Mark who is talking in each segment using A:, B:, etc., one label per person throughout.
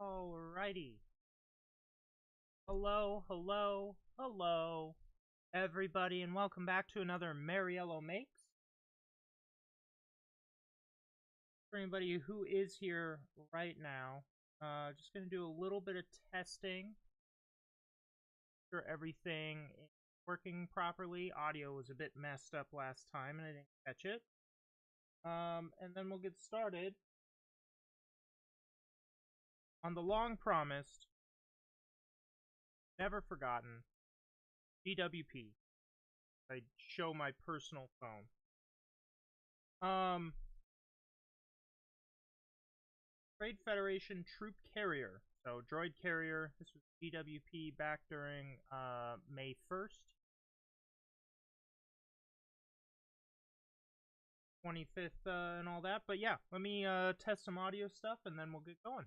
A: Alrighty. Hello, everybody, and welcome back to another Mariello Makes. For anybody who is here right now, just going to do a little bit of testing. Sure everything is working properly. Audio was a bit messed up last time, and I didn't catch it. And then we'll get started on the long-promised, never forgotten GWP. I show my personal phone. Trade Federation Troop Carrier. So, Droid Carrier. This was GWP back during May 1st. 25th and all that. But yeah, let me test some audio stuff and then we'll get going.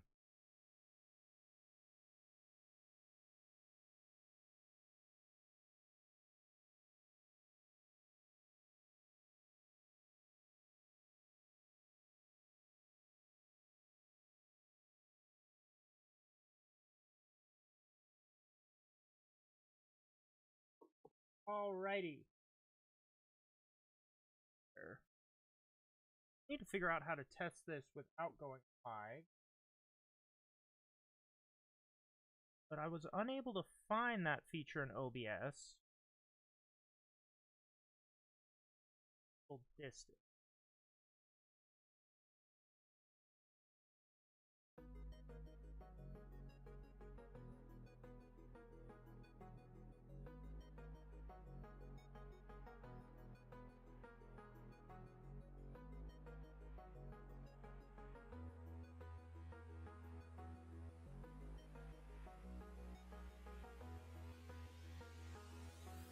A: Alrighty. Need to figure out how to test this without going live. But I was unable to find that feature in OBS. Distance.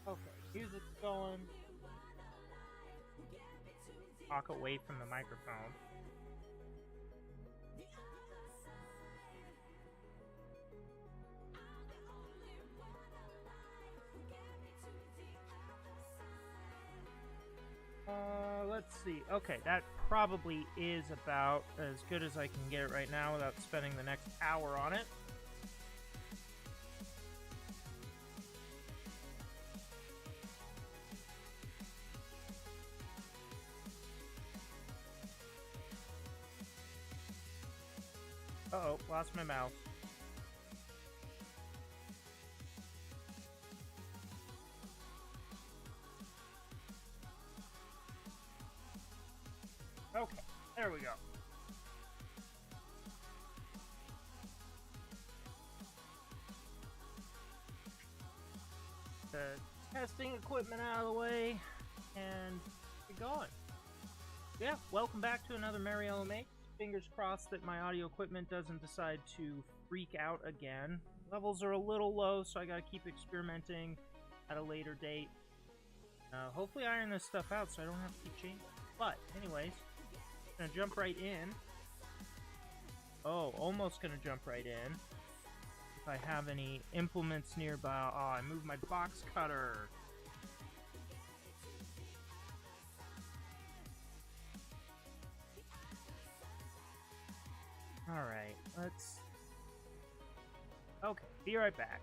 A: Okay, music's going. Talk away from the microphone. Let's see. Okay, that probably is about as good as I can get it right now without spending the next hour on it. Uh-oh, lost my mouse. Okay, there we go. The testing equipment out of the way, and get going. Yeah, welcome back to another Mariello Makes. Fingers crossed that my audio equipment doesn't decide to freak out again. Levels are a little low, so I gotta keep experimenting at a later date. Hopefully iron this stuff out so I don't have to keep changing. But, anyways, gonna jump right in. Oh, almost gonna jump right in. If I have any implements nearby. Oh, I moved my box cutter. Alright, let's... Okay, be right back.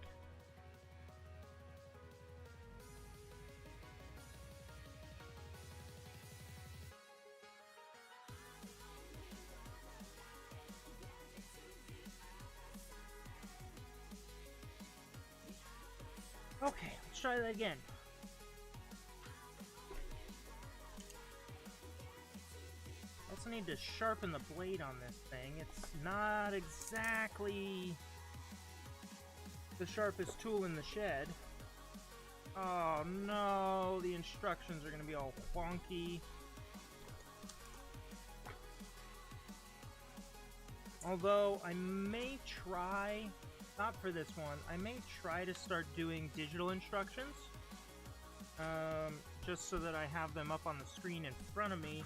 A: Okay, let's try that again. Also need to sharpen the blade on this thing. It's not exactly the sharpest tool in the shed. Oh no, the instructions are gonna be all wonky. Although I may try, not for this one, I may try to start doing digital instructions. Just so that I have them up on the screen in front of me,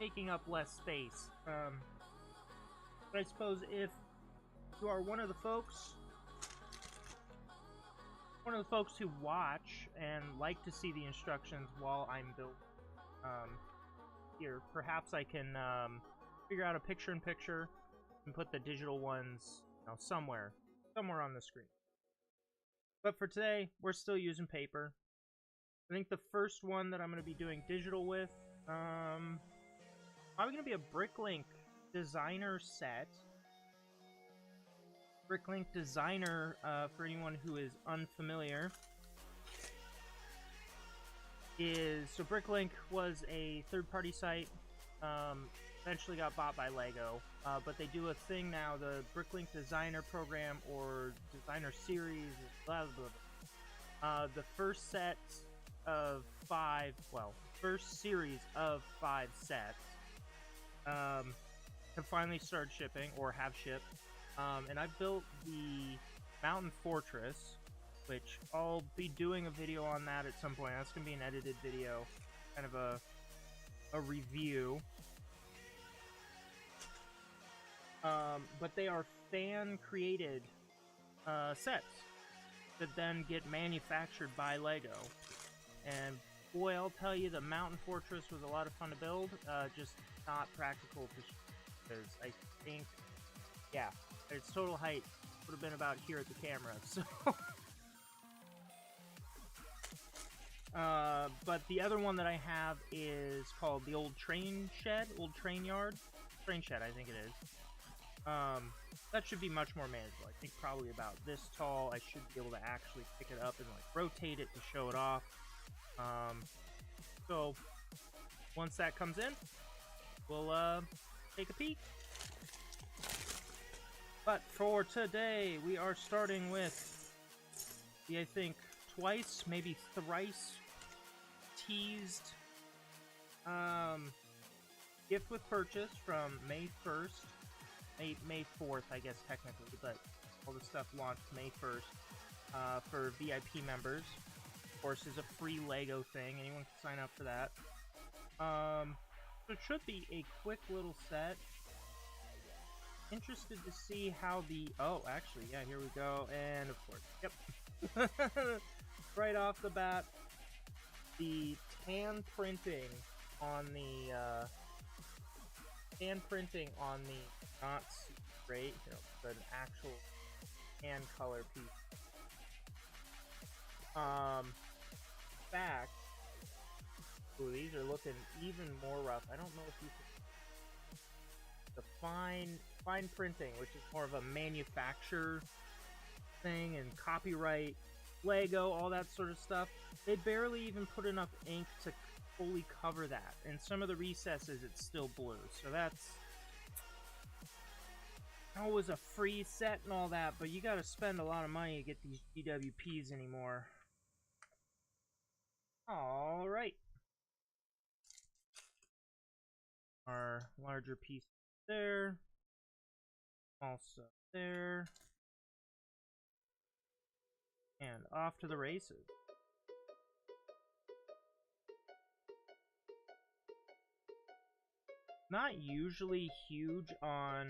A: taking up less space. But I suppose if you are one of the folks who watch and like to see the instructions while I'm building here, perhaps I can figure out a picture-in-picture and put the digital ones know, somewhere on the screen. But for today, we're still using paper. I think the first one that I'm going to be doing digital with, probably going to be a Bricklink designer set. Bricklink designer, for anyone who is unfamiliar, so Bricklink was a third-party site. Eventually got bought by Lego, but they do a thing now, the Bricklink Designer Program or Designer Series, blah blah blah. The first set of first series of 5 sets have finally started shipping, or have shipped, and I built the Mountain Fortress, which I'll be doing a video on that at some point. That's going to be an edited video, kind of a review. But they are fan-created sets that then get manufactured by Lego. And boy, I'll tell you, the Mountain Fortress was a lot of fun to build, just not practical, because I think, yeah, its total height would have been about here at the camera, so... but the other one that I have is called the Old Train Shed, Old Train Yard, Train Shed, I think it is. That should be much more manageable. I think probably about this tall. I should be able to actually pick it up and like rotate it to show it off. So once that comes in, we'll take a peek. But for today, we are starting with the, I think, twice, maybe thrice teased gift with purchase from May 1st. May 4th, I guess, technically, but all the stuff launched May 1st for VIP members. Of course, is a free Lego thing. Anyone can sign up for that. So it should be a quick little set. Interested to see how the... Oh, actually, yeah, here we go. And, of course, yep. Right off the bat, the tan printing on the... not straight, you know, but an actual hand color piece. Back. Ooh, these are looking even more rough. I don't know if you can... The fine printing, which is more of a manufacturer thing, and copyright, Lego, all that sort of stuff. They barely even put enough ink to fully cover that. In some of the recesses, it's still blue. So that's... It was a free set and all that, but you gotta spend a lot of money to get these GWPs anymore. Alright. Our larger piece there. Also there. And off to the races. Not usually huge on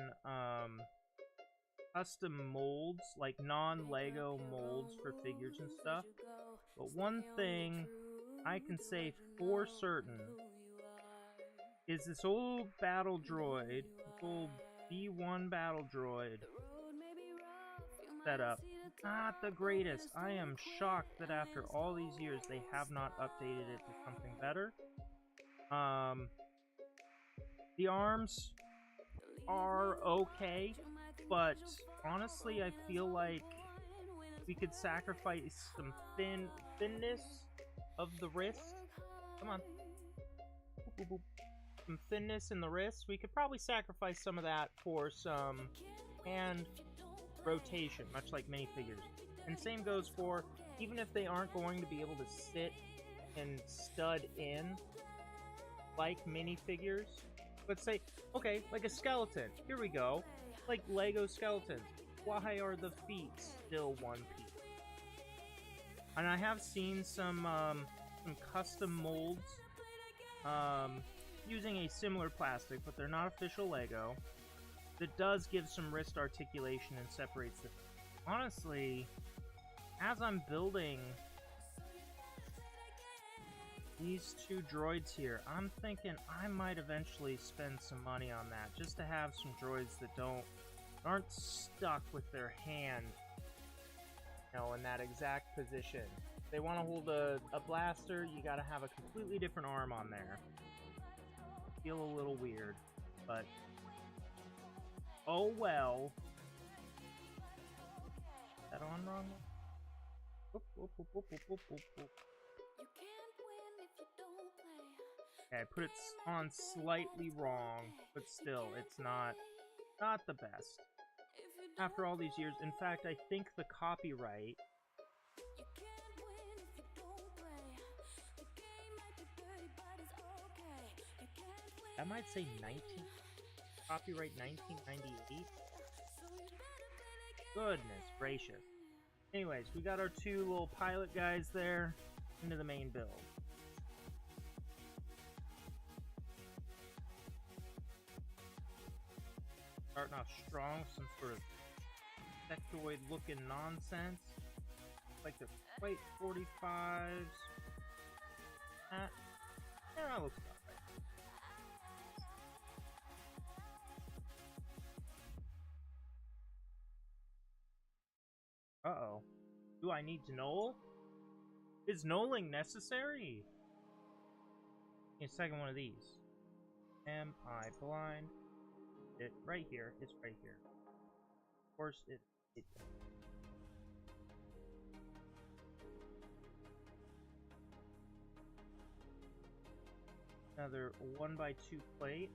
A: custom molds, like non-Lego molds for figures and stuff. But one thing I can say for certain is this old battle droid, this old B1 battle droid setup, not the greatest. I am shocked that after all these years they have not updated it to something better. The arms are okay, but honestly, I feel like we could sacrifice some thinness of the wrist. Come on. Boop, boop, boop. Some thinness in the wrist. We could probably sacrifice some of that for some hand rotation, much like minifigures. And same goes for, even if they aren't going to be able to sit and stud in like minifigures. Let's say, okay, like a skeleton. Here we go. Like Lego skeletons. Why are the feet still one piece? And I have seen some custom molds using a similar plastic, but they're not official Lego. That does give some wrist articulation and separates it. Honestly, as I'm building these two droids here, I'm thinking I might eventually spend some money on that, just to have some droids that don't aren't stuck with their hand, you know, in that exact position. If they want to hold a blaster, you gotta have a completely different arm on there. Feel a little weird, but oh well. Is that on wrong? Oop, oop, oop, oop, oop, oop, oop, oop. Okay, I put it on slightly wrong, but still, it's not the best. After all these years, in fact, I think the copyright I might say copyright 1998. Goodness gracious. Anyways, we got our two little pilot guys there into the main build. Starting off strong, some sort of sectoid looking nonsense. Like the Flight 45s. That looks about right. Uh-oh. Do I need to knoll? Is knolling necessary? Need a second one of these. Am I blind? It right here. It's right here. Of course it another 1x2 plate.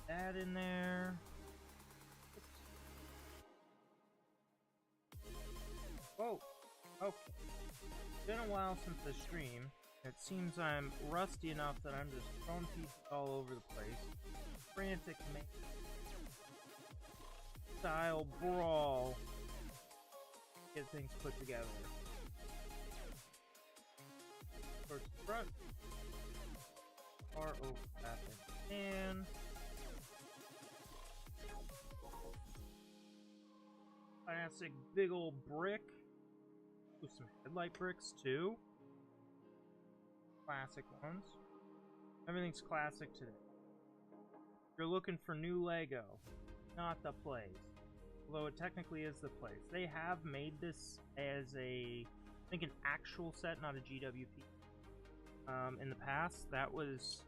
A: That in there. Whoa. Okay. It's been a while since I streamed. It seems I'm rusty enough that I'm just throwing pieces all over the place. Frantic style brawl. Get things put together. Towards the front. Far overlapping. And classic big old brick. With some headlight bricks too. Classic ones. Everything's classic today. If you're looking for new Lego, not the place. Although it technically is the place. They have made this as I think an actual set, not a GWP. In the past, that was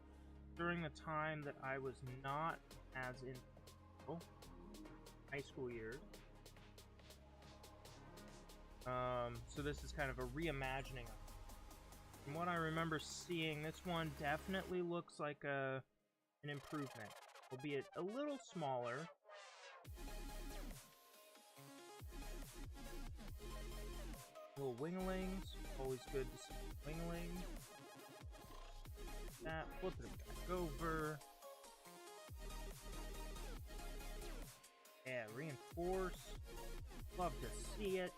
A: during the time that I was not as in high school years. So this is kind of a reimagining. From what I remember seeing, this one definitely looks like an improvement, albeit a little smaller. Little winglings, always good to see winglings. That, flip it back over. Yeah, reinforce. Love to see it.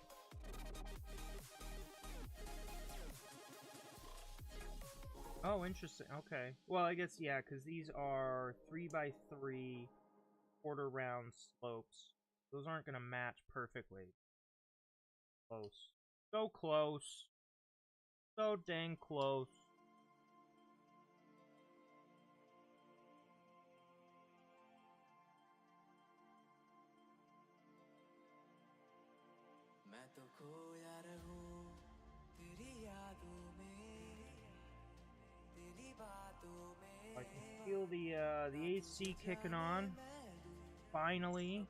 A: Oh, interesting. Okay. Well, I guess, yeah, because these are 3x3 quarter round slopes. Those aren't going to match perfectly. Close. So close. So dang close. I can feel the AC kicking on. Finally.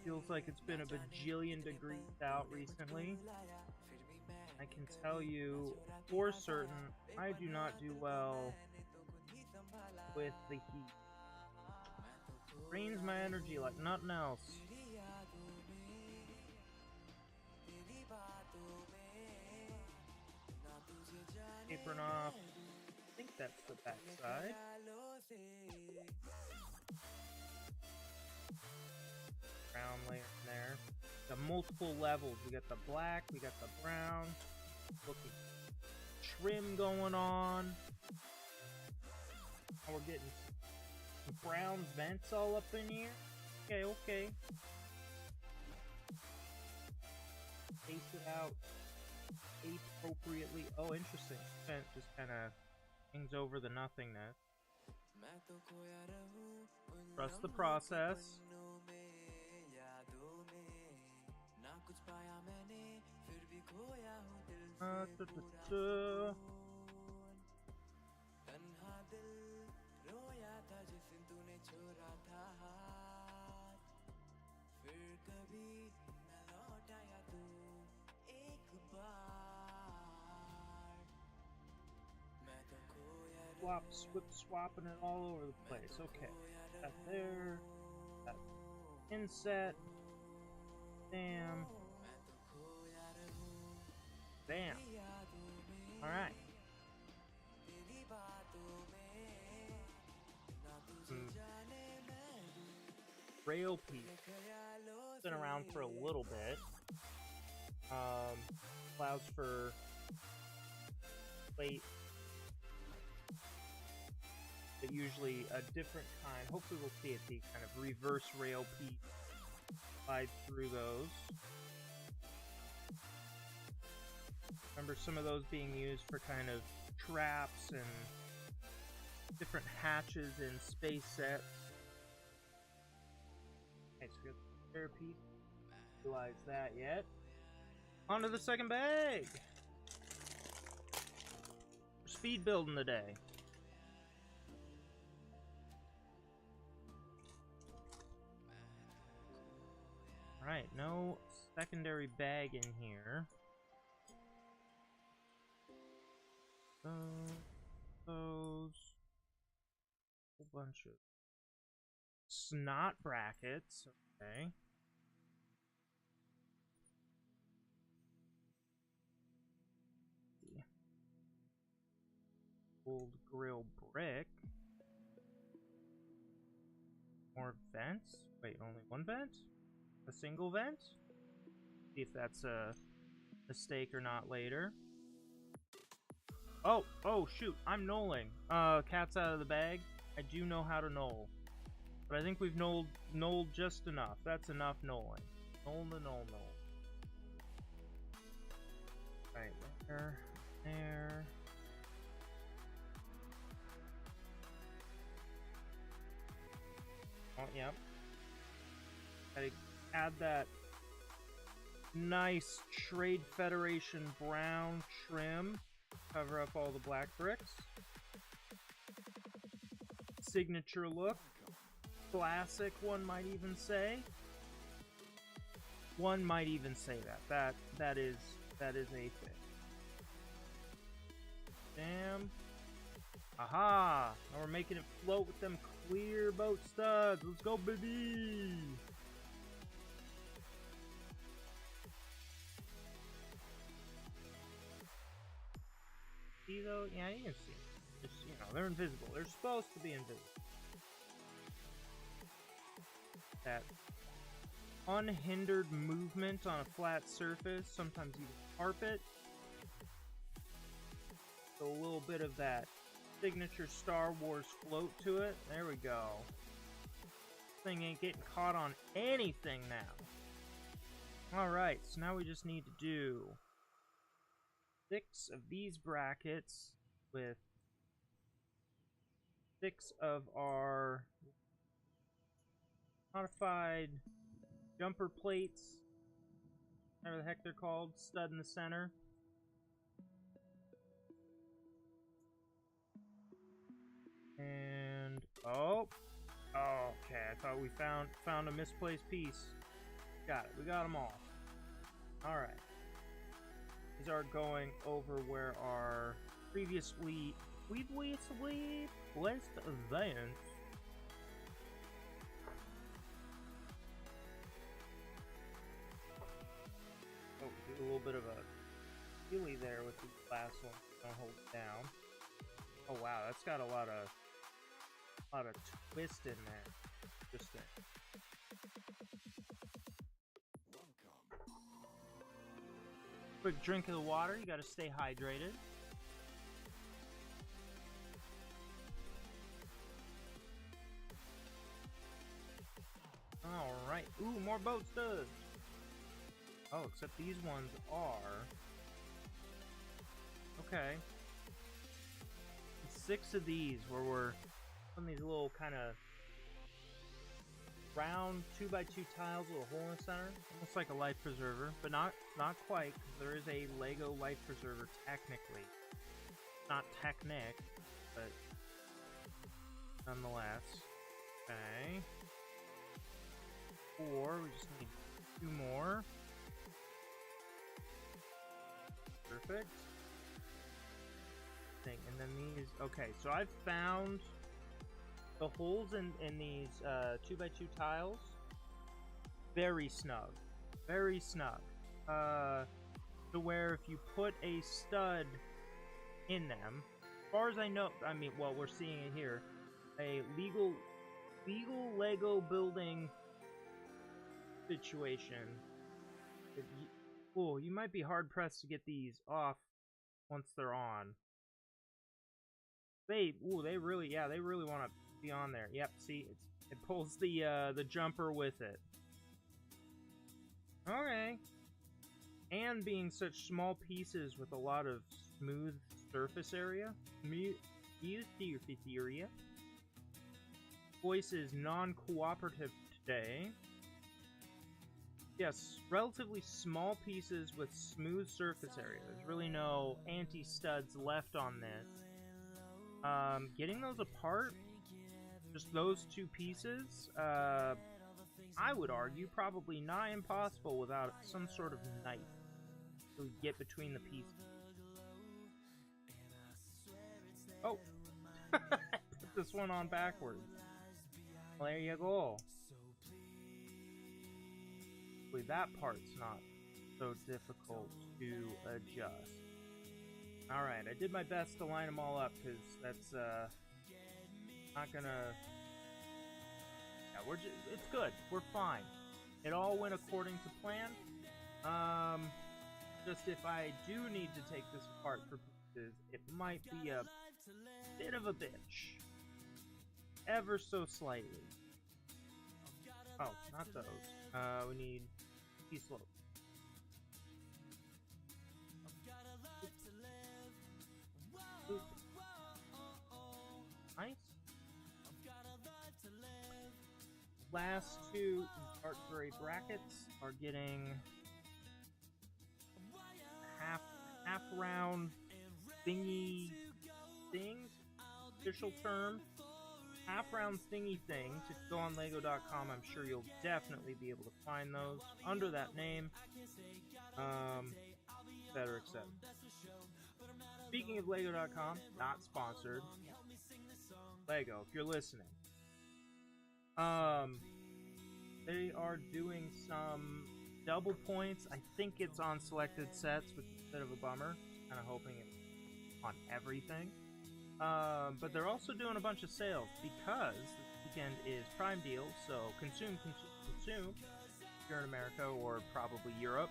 A: Feels like it's been a bajillion degrees out recently. I can tell you for certain, I do not do well with the heat. Drains my energy like nothing else. Apron off. I think that's the back side. Brown layer in there. The multiple levels. We got the black, we got the brown. Looking trim going on. Now we're getting some brown vents all up in here. Okay, okay. out appropriately. Oh, interesting. It just kind of hangs over the nothingness. Trust the process. Swapping it all over the place. Okay. That there. That inset. Bam. Bam. Alright. Rail piece. Been around for a little bit. Allows for plate. But usually a different kind. Hopefully we'll see it. The kind of reverse rail piece. Slide through those. Remember some of those being used for kind of traps and different hatches in space sets. Okay, so we got the spare piece. Realize that yet. On to the second bag. We're speed building today. Alright, no secondary bag in here. Those. Whole bunch of snot brackets. Okay. Old grill brick. More vents. Wait, only one vent? A single vent? See if that's a mistake or not later. Oh shoot, I'm knolling. Cat's out of the bag. I do know how to knoll. But I think we've knolled just enough. That's enough knolling. Knoll. Right, there. Oh, yep. Gotta add that nice Trade Federation brown trim. Cover up all the black bricks. Signature look. Classic, one might even say. One might even say that. That is a thing. Damn. Aha! Now we're making it float with them clear boat studs. Let's go, baby! See though? Yeah, you can see. Just, you know, they're invisible. They're supposed to be invisible. That unhindered movement on a flat surface, sometimes even carpet. So a little bit of that signature Star Wars float to it. There we go. This thing ain't getting caught on anything now. Alright, so now we just need to do 6 of these brackets with 6 of our modified jumper plates, whatever the heck they're called, stud in the center. And oh, okay. I thought we found a misplaced piece. Got it. We got them all. All right. These are going over where our previously placed vents. Oh, do a little bit of a wheelie there with the last one. Don't hold it down. Oh wow, that's got a lot of twist in there. Interesting. Quick drink of the water. You got to stay hydrated. All right. Ooh, more boat studs. Oh, except these ones are... Okay. 6 of these where we're on these little kind of round 2x2 tiles with a hole in the center, almost like a life preserver, but not quite, because there is a Lego life preserver technically. Not Technic, but nonetheless. Okay. 4, we just need 2 more. Perfect. And then these, okay, so I've found the holes in these 2x2 tiles very snug. Very snug. To where if you put a stud in them, as far as I know, I mean, well, we're seeing it here, a legal Lego building situation. You might be hard pressed to get these off once they're on. They really want to be on there. Yep, see, it pulls the jumper with it. Okay. And being such small pieces with a lot of smooth surface area. Voice is non-cooperative today. Yes, relatively small pieces with smooth surface area. There's really no anti-studs left on this. Getting those apart, just those 2 pieces, I would argue probably nigh impossible without some sort of knife to get between the pieces. Oh! Put this one on backwards. Well, there you go. Hopefully that part's not so difficult to adjust. Alright, I did my best to line them all up, because that's, not gonna... Yeah, it's good. We're fine. It all went according to plan. Just if I do need to take this apart for pieces, it might be a bit of a bitch. Ever so slightly. Oh, not those. We need T-slope. Nice. Last 2 art gray brackets are getting half round thingy things. Official term. Half round thingy things. If you go on Lego.com, I'm sure you'll definitely be able to find those under that name. Etc. etc. Speaking of Lego.com, not sponsored. Lego, if you're listening. They are doing some double points. I think it's on selected sets, which is a bit of a bummer. Kind of hoping it's on everything. But they're also doing a bunch of sales because this weekend is Prime Deal, so consume if you're in America or probably Europe.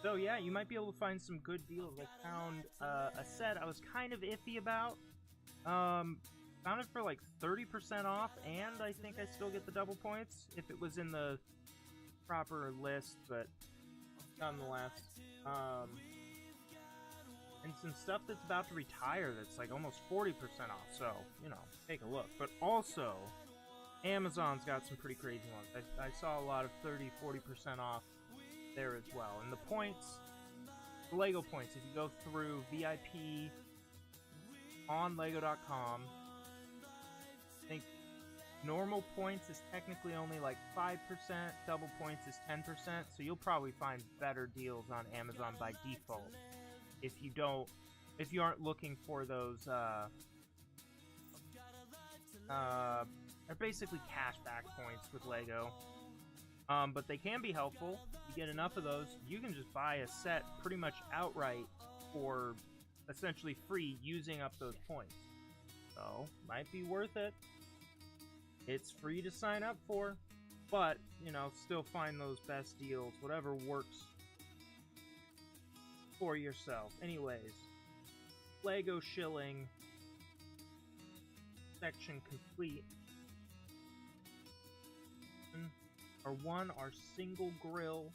A: So yeah, you might be able to find some good deals. I found a set I was kind of iffy about. Found it for like 30% off, and I think I still get the double points if it was in the proper list, but nonetheless. And some stuff that's about to retire that's like almost 40% off, so, you know, take a look. But also, Amazon's got some pretty crazy ones. I saw a lot of 30-40% off there as well. And the points, the Lego points, if you go through VIP on Lego.com, I think normal points is technically only like 5%, double points is 10%, so you'll probably find better deals on Amazon by default. If you aren't looking for those, they're basically cashback points with Lego. But they can be helpful. You get enough of those, you can just buy a set pretty much outright for essentially free using up those points. So, might be worth it. It's free to sign up for, but, you know, still find those best deals, whatever works for yourself. Anyways, Lego shilling section complete. our single grill.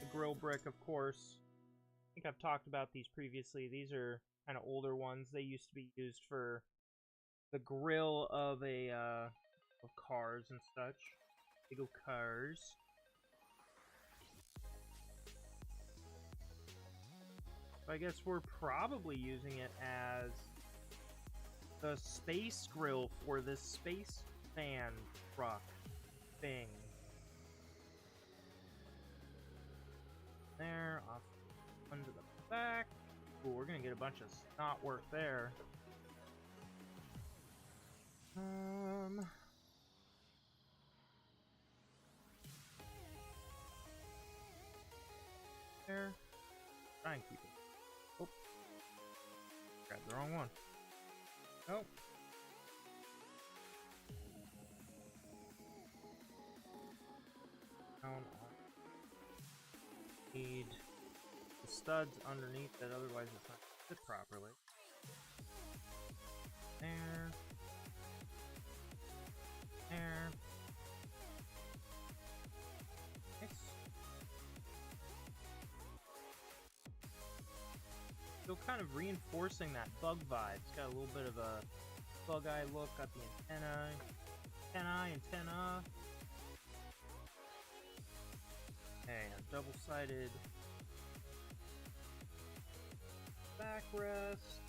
A: The grill brick, of course. I think I've talked about these previously. These are kind of older ones. They used to be used for the grill of of cars and such. Big ol' cars. So I guess we're probably using it as the space grill for this space fan truck thing. There, off under the back. Ooh, we're gonna get a bunch of snot work there. There. Try and keep it. Oh. Grabbed the wrong one. Oh. Down. Need the studs underneath it, otherwise it's not going to fit properly. There. There. Nice. Still kind of reinforcing that bug vibe. It's got a little bit of a bug eye look, got the antenna. Okay, a double-sided backrest.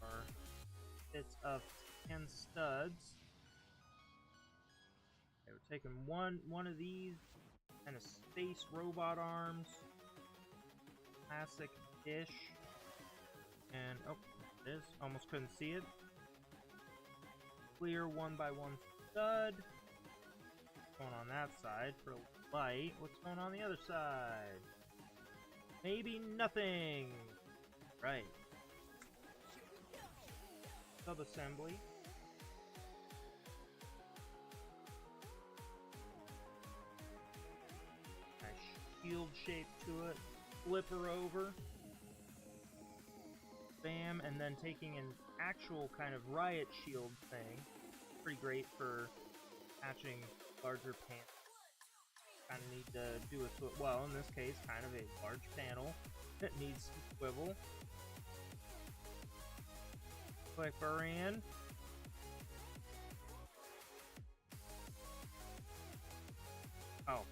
A: Or bits of 10 studs. Okay, we're taking one of these and a space robot arms. Classic dish. And oh, it is. Almost couldn't see it. Clear 1x1 stud. What's going on that side for light? What's going on the other side? Maybe nothing. Right. Sub-assembly. Nice shield shape to it. Flip her over. Bam, and then taking an actual kind of riot shield thing. Pretty great for attaching larger pants. Kind of need to do a well, in this case, kind of a large panel that needs to swivel. Click her in. Oh,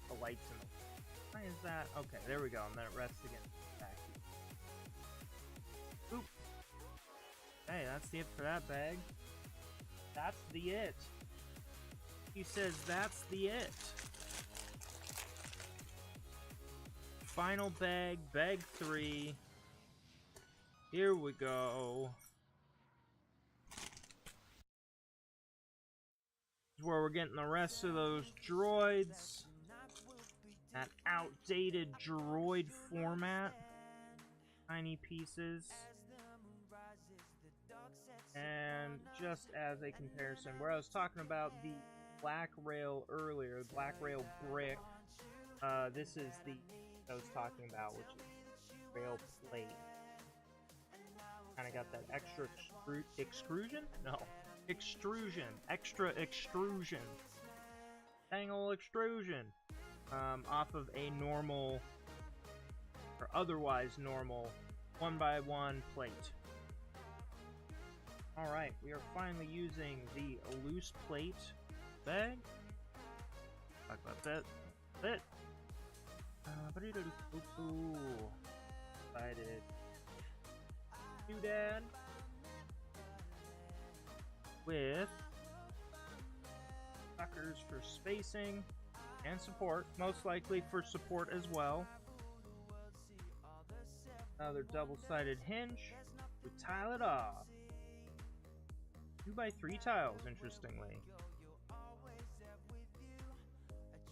A: the lights in the... Why is that? Okay, there we go, and then it rests again. Back. Oop. Hey, that's the it for that bag. That's the it. He says that's the it. Final bag, bag 3. Here we go. This is where we're getting the rest of those droids. That outdated droid format. Tiny pieces. And just as a comparison, where I was talking about the black rail earlier, black rail brick, this is the I was talking about, which is rail plate. Kind of got that extra extrusion? No, extrusion, extra extrusion, angle extrusion, off of a normal or otherwise normal 1x1 plate. Alright, we are finally using the loose plate bag. Talk about that. That. Decided. Doodad. With suckers for spacing and support. Most likely for support as well. Another double-sided hinge. We tile it off. 2x3 tiles, interestingly.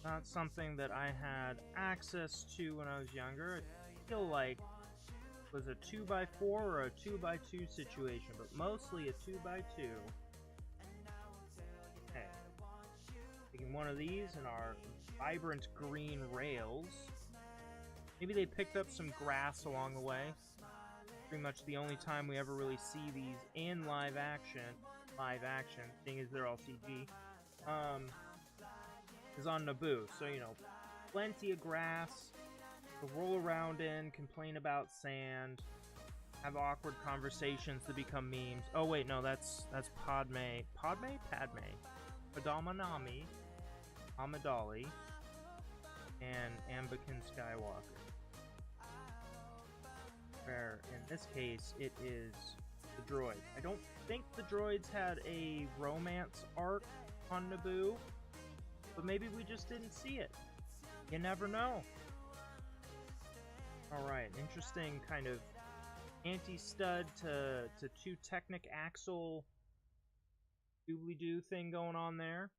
A: Not something that I had access to when I was younger. I feel like it was a 2x4 or a 2x2 situation, but mostly a 2x2. Okay. Taking one of these in our vibrant green rails. Maybe they picked up some grass along the way. Pretty much the only time we ever really see these in live action live action, seeing as they're all CG, is on Naboo. So, you know, plenty of grass to roll around in, complain about sand, have awkward conversations that become memes. Oh wait, no, that's Padme. Padme? Padmanami, Amidala, and Anakin Skywalker. Where, in this case, it is the droid. I don't think the droids had a romance arc on Naboo, but maybe we just didn't see it. You never know. Alright, interesting kind of anti-stud to two Technic axle doobly-doo thing going on there.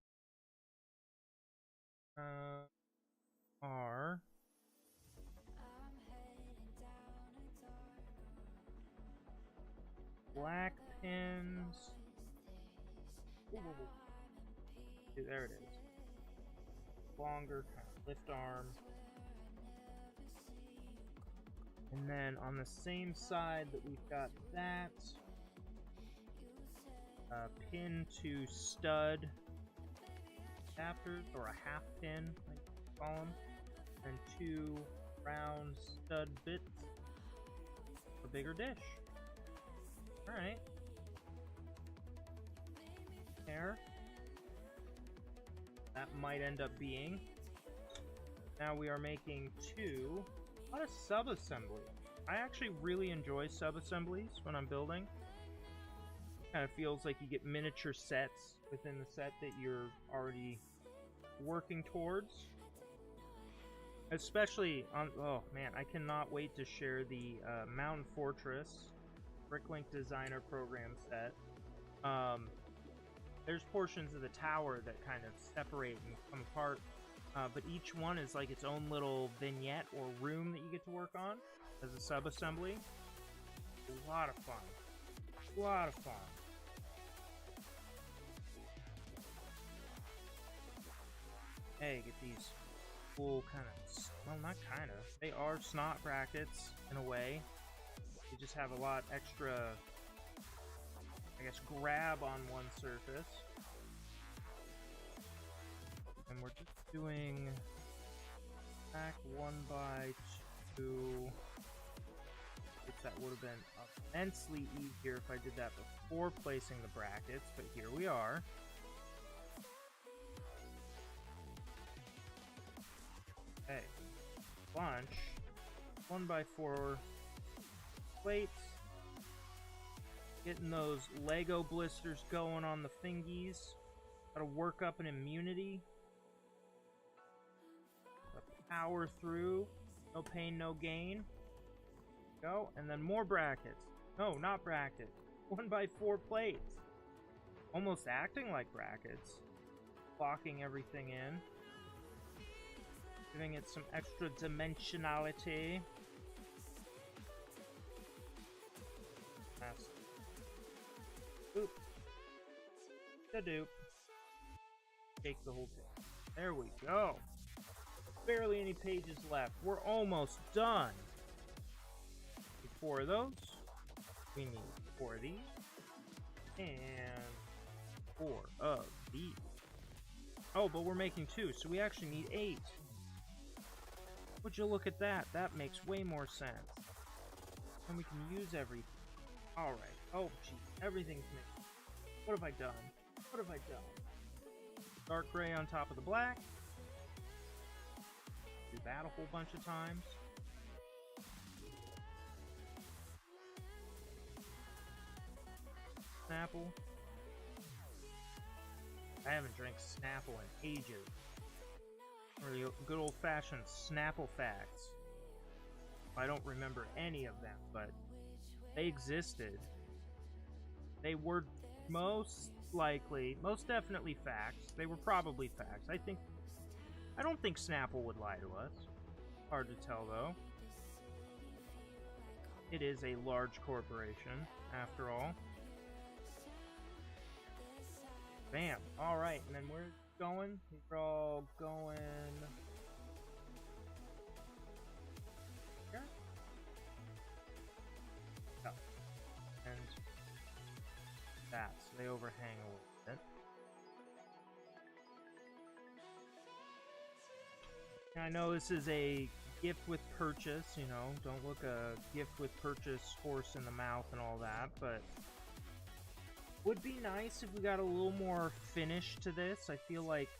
A: Black pins. Ooh. There it is. Longer kind of lift arm. And then on the same side that we've got that, pin to stud adapters, or a half pin, like you call them, and two round stud bits for a bigger dish. Alright. There. That might end up being. Now we are making two. A lot of sub-assembly. I actually really enjoy sub-assemblies when I'm building. Kind of feels like you get miniature sets within the set that you're already working towards. Especially on... Oh man, I cannot wait to share the Mountain Fortress Bricklink Designer Program set. There's portions of the tower that kind of separate and come apart. But each one is like its own little vignette or room that you get to work on as a sub-assembly. A lot of fun. A lot of fun. Hey, get these cool kind of... Well, not kind of. They are snot brackets in a way. They just have a lot extra, I guess, grab on one surface. And we're just doing back 1x2. Which that would have been immensely easier if I did that before placing the brackets, but here we are. Okay. Bunch 1x4 plates. Getting those Lego blisters going on the fingies. Gotta work up an immunity. Power through. No pain, no gain. Go. And then more brackets. No, not brackets. 1x4 plates. Almost acting like brackets. Locking everything in. Giving it some extra dimensionality. Oop. Da-doop. Take the whole thing. There we go. Barely any pages left. We're almost done. 4 of those. We need 4 of these. And 4 of these. Oh, but we're making 2, so we actually need 8. Would you look at that? That makes way more sense. And we can use everything. Alright. Oh, geez. Everything's mixed. What have I done? What have I done? Dark gray on top of the black. Do that a whole bunch of times. Snapple. I haven't drank Snapple in ages. Or the good old-fashioned Snapple facts. I don't remember any of them, but they existed. They were most definitely facts. They were probably facts. I don't think Snapple would lie to us. Hard to tell, though. It is a large corporation, after all. Bam. Alright, and then we're going. We're all going... here? Oh. And... that's They overhang a little bit. And I know this is a gift with purchase, you know, don't look a gift with purchase horse in the mouth and all that, but would be nice if we got a little more finish to this. I feel like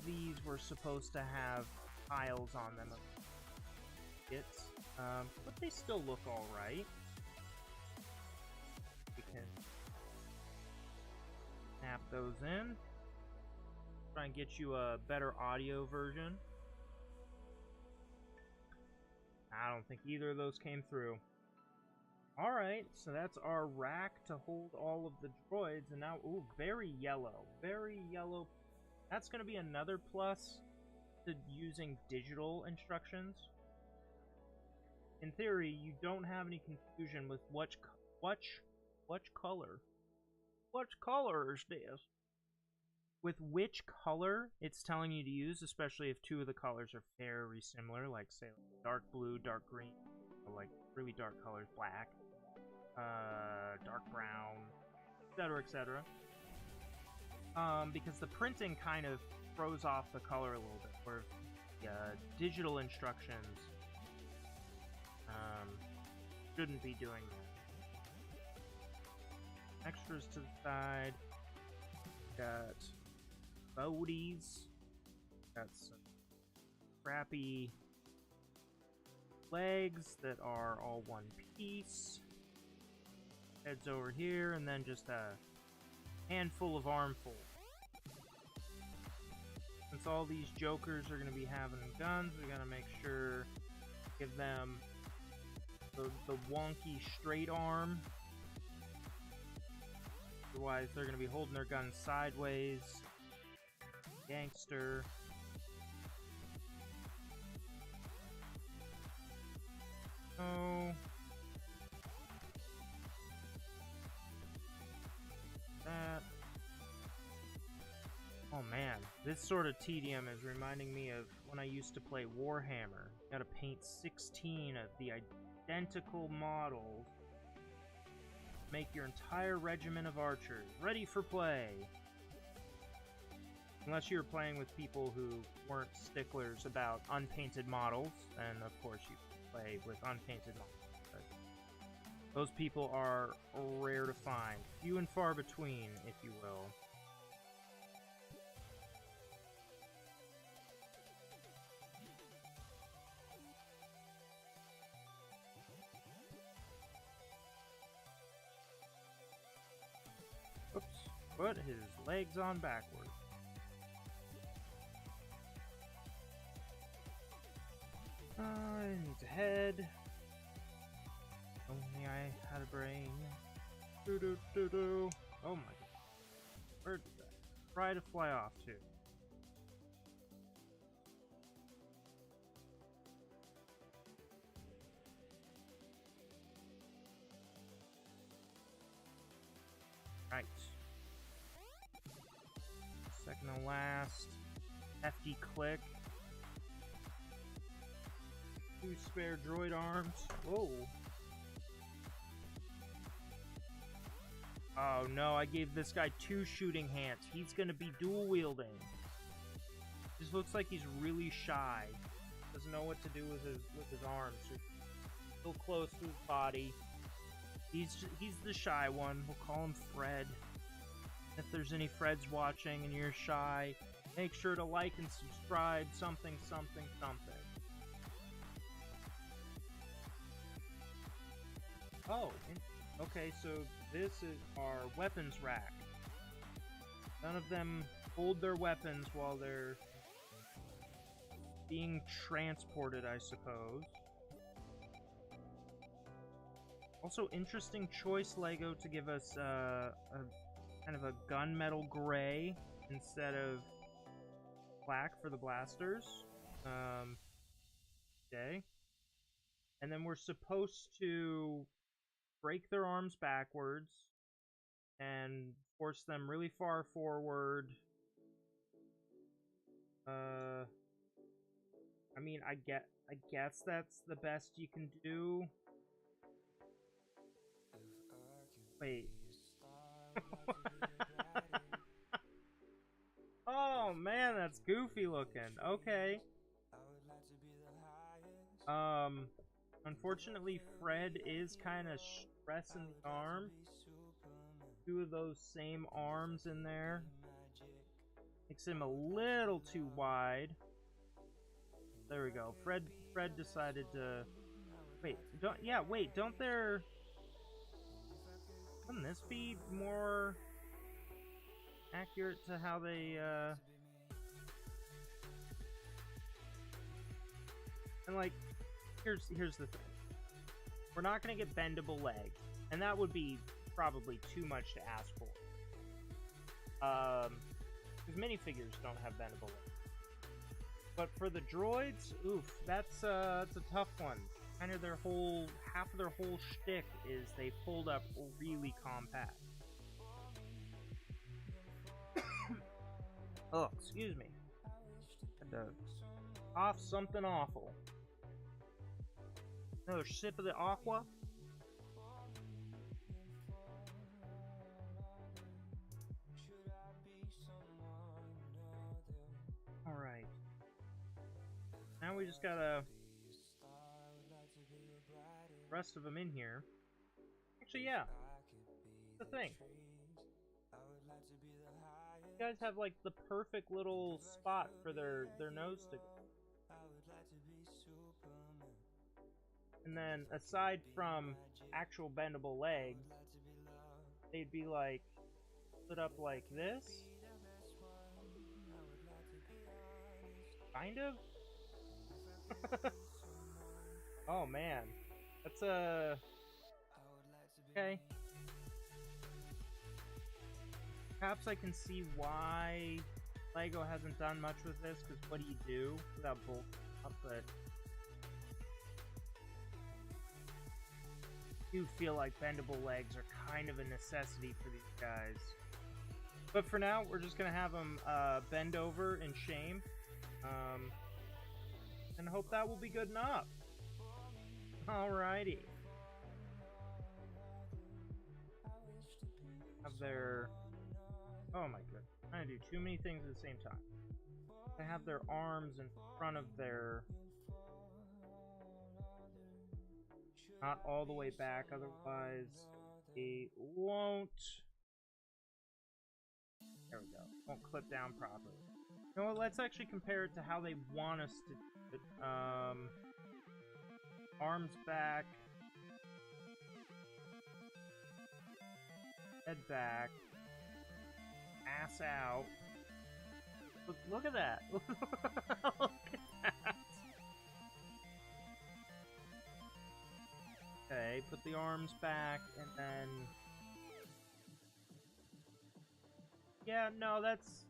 A: these were supposed to have tiles on them. But they still look alright. We can snap those in. Try and get you a better audio version. I don't think either of those came through. Alright, so that's our rack to hold all of the droids, and now, ooh, very yellow. Very yellow. That's going to be another plus to using digital instructions. In theory, you don't have any confusion with which color is this? With which color it's telling you to use, especially if two of the colors are very similar, like say dark blue, dark green, or like really dark colors, black, dark brown, etc., etc. Because the printing kind of throws off the color a little bit, where digital instructions shouldn't be doing that. Extras to the side. Got bodies. Got some crappy legs that are all one piece. Heads over here, and then just a handful of armfuls. Since all these jokers are going to be having guns, we got to make sure give them the wonky straight arm. Otherwise, they're going to be holding their guns sideways. Gangster. Oh. That. Oh man, this sort of tedium is reminding me of when I used to play Warhammer. You gotta paint 16 of the identical models. Make your entire regiment of archers ready for play. Unless you were playing with people who weren't sticklers about unpainted models, then of course you play with unpainted models. But those people are rare to find. Few and far between, if you will. Oops, put his legs on backward. His head. Only I had a brain. Doo-doo-doo-doo. Oh my god. Where did that try to fly off to? Right. Second to last. Hefty click. 2 spare droid arms. Whoa. Oh no, I gave this guy 2 shooting hands. He's gonna be dual wielding. Just looks like he's really shy. Doesn't know what to do with his arms. So close to his body. He's the shy one. We'll call him Fred. If there's any Freds watching and you're shy, make sure to like and subscribe. Something, something, something. Oh, okay, so this is our weapons rack. None of them hold their weapons while they're being transported, I suppose. Also, interesting choice, LEGO, to give us a kind of a gunmetal gray instead of black for the blasters. Okay. And then we're supposed to break their arms backwards and force them really far forward. I mean, I guess that's the best you can do. Wait. Oh man, that's goofy looking. Okay. Unfortunately, Fred is kind of stressing the arm. Two of those same arms in there. Makes him a little too wide. There we go. Fred decided to... Wait, don't there... Wouldn't this be more accurate to how they, And, like, here's the thing. We're not gonna get bendable legs, and that would be probably too much to ask for. Because minifigures don't have bendable legs. But for the droids, oof, that's a tough one. Kind of half of their whole shtick is they fold up really compact. Oh, excuse me. Had to cough something awful. Another sip of the aqua. Alright. Now we just gotta... rest of them in here. Actually, yeah. That's the thing. You guys have, like, the perfect little spot for their nose to go. And then, aside from actual bendable legs, they'd be, like, split up like this. Kind of? Oh, man. That's okay. Perhaps I can see why LEGO hasn't done much with this, because what do you do without bulk up, but... I do feel like bendable legs are kind of a necessity for these guys. But for now, we're just gonna have them bend over in shame. And hope that will be good enough. Alrighty. Have their... Oh my goodness. I'm trying to do too many things at the same time. They have their arms in front of their... Not all the way back, otherwise they won't... There we go. Won't clip down properly. You know what, let's actually compare it to how they want us to do it. Arms back. Head back. Ass out. Look at that. Look at that. Okay, put the arms back, and then... Yeah, no, that's...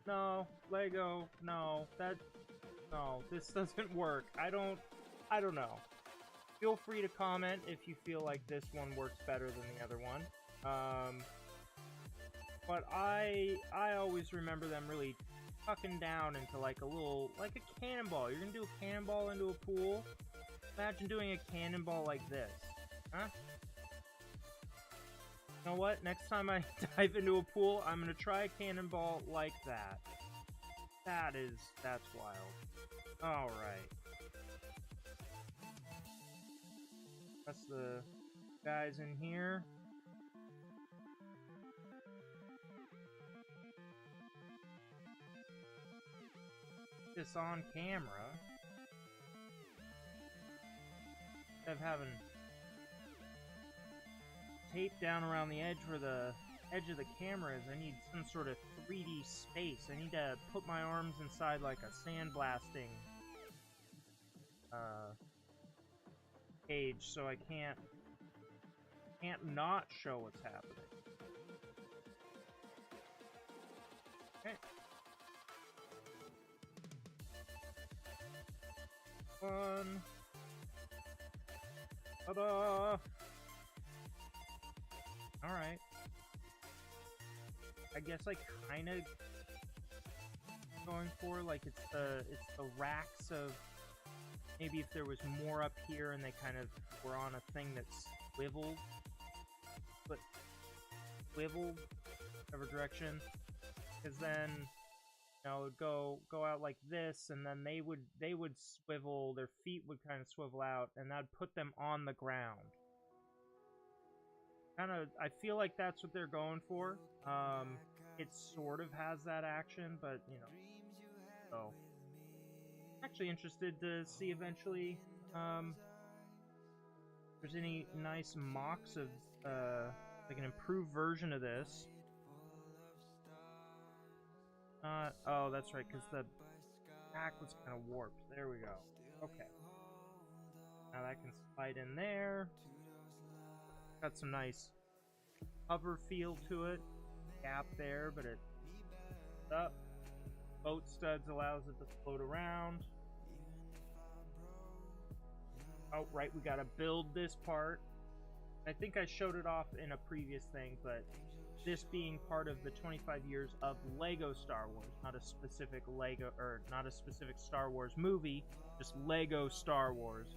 A: No, LEGO, no, no, this doesn't work. I don't know. Feel free to comment if you feel like this one works better than the other one. But I always remember them really tucking down into like a little, like a cannonball. You're gonna do a cannonball into a pool? Imagine doing a cannonball like this. Huh? You know what? Next time I dive into a pool, I'm gonna try a cannonball like that. That's wild. Alright. That's the guys in here. This on camera. Instead of having tape down around the edge where the edge of the camera is, I need some sort of 3D space. I need to put my arms inside like a sandblasting cage so I can't not show what's happening. Okay. One. Ta-da! Alright. I guess I kind of going for like it's the racks of maybe if there was more up here and they kind of were on a thing that swiveled. But swiveled, whatever direction, because then, you know, it would go out like this, and then they would swivel, their feet would kind of swivel out, and that'd put them on the ground. I feel like that's what they're going for. It sort of has that action, but, you know, so I'm actually interested to see eventually, if there's any nice mocks of, like an improved version of this. Oh, that's right, because the back was kind of warped. There we go. Okay. Now that can slide in there. Got some nice hover feel to it. Gap there, but it's up. Boat studs allows it to float around. Oh, right, we gotta build this part. I think I showed it off in a previous thing, but this being part of the 25 years of Lego Star Wars, not a specific not a specific Star Wars movie, just Lego Star Wars.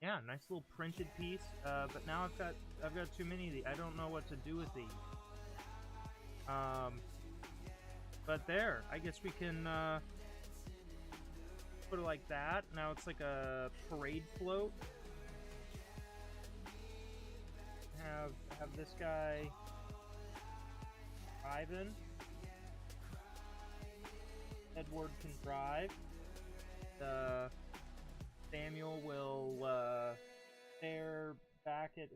A: Yeah, nice little printed piece. But now I've got too many of these. I don't know what to do with these. But there, I guess we can put it like that. Now it's like a parade float. Have this guy driving. Edward can drive. Samuel will stare back at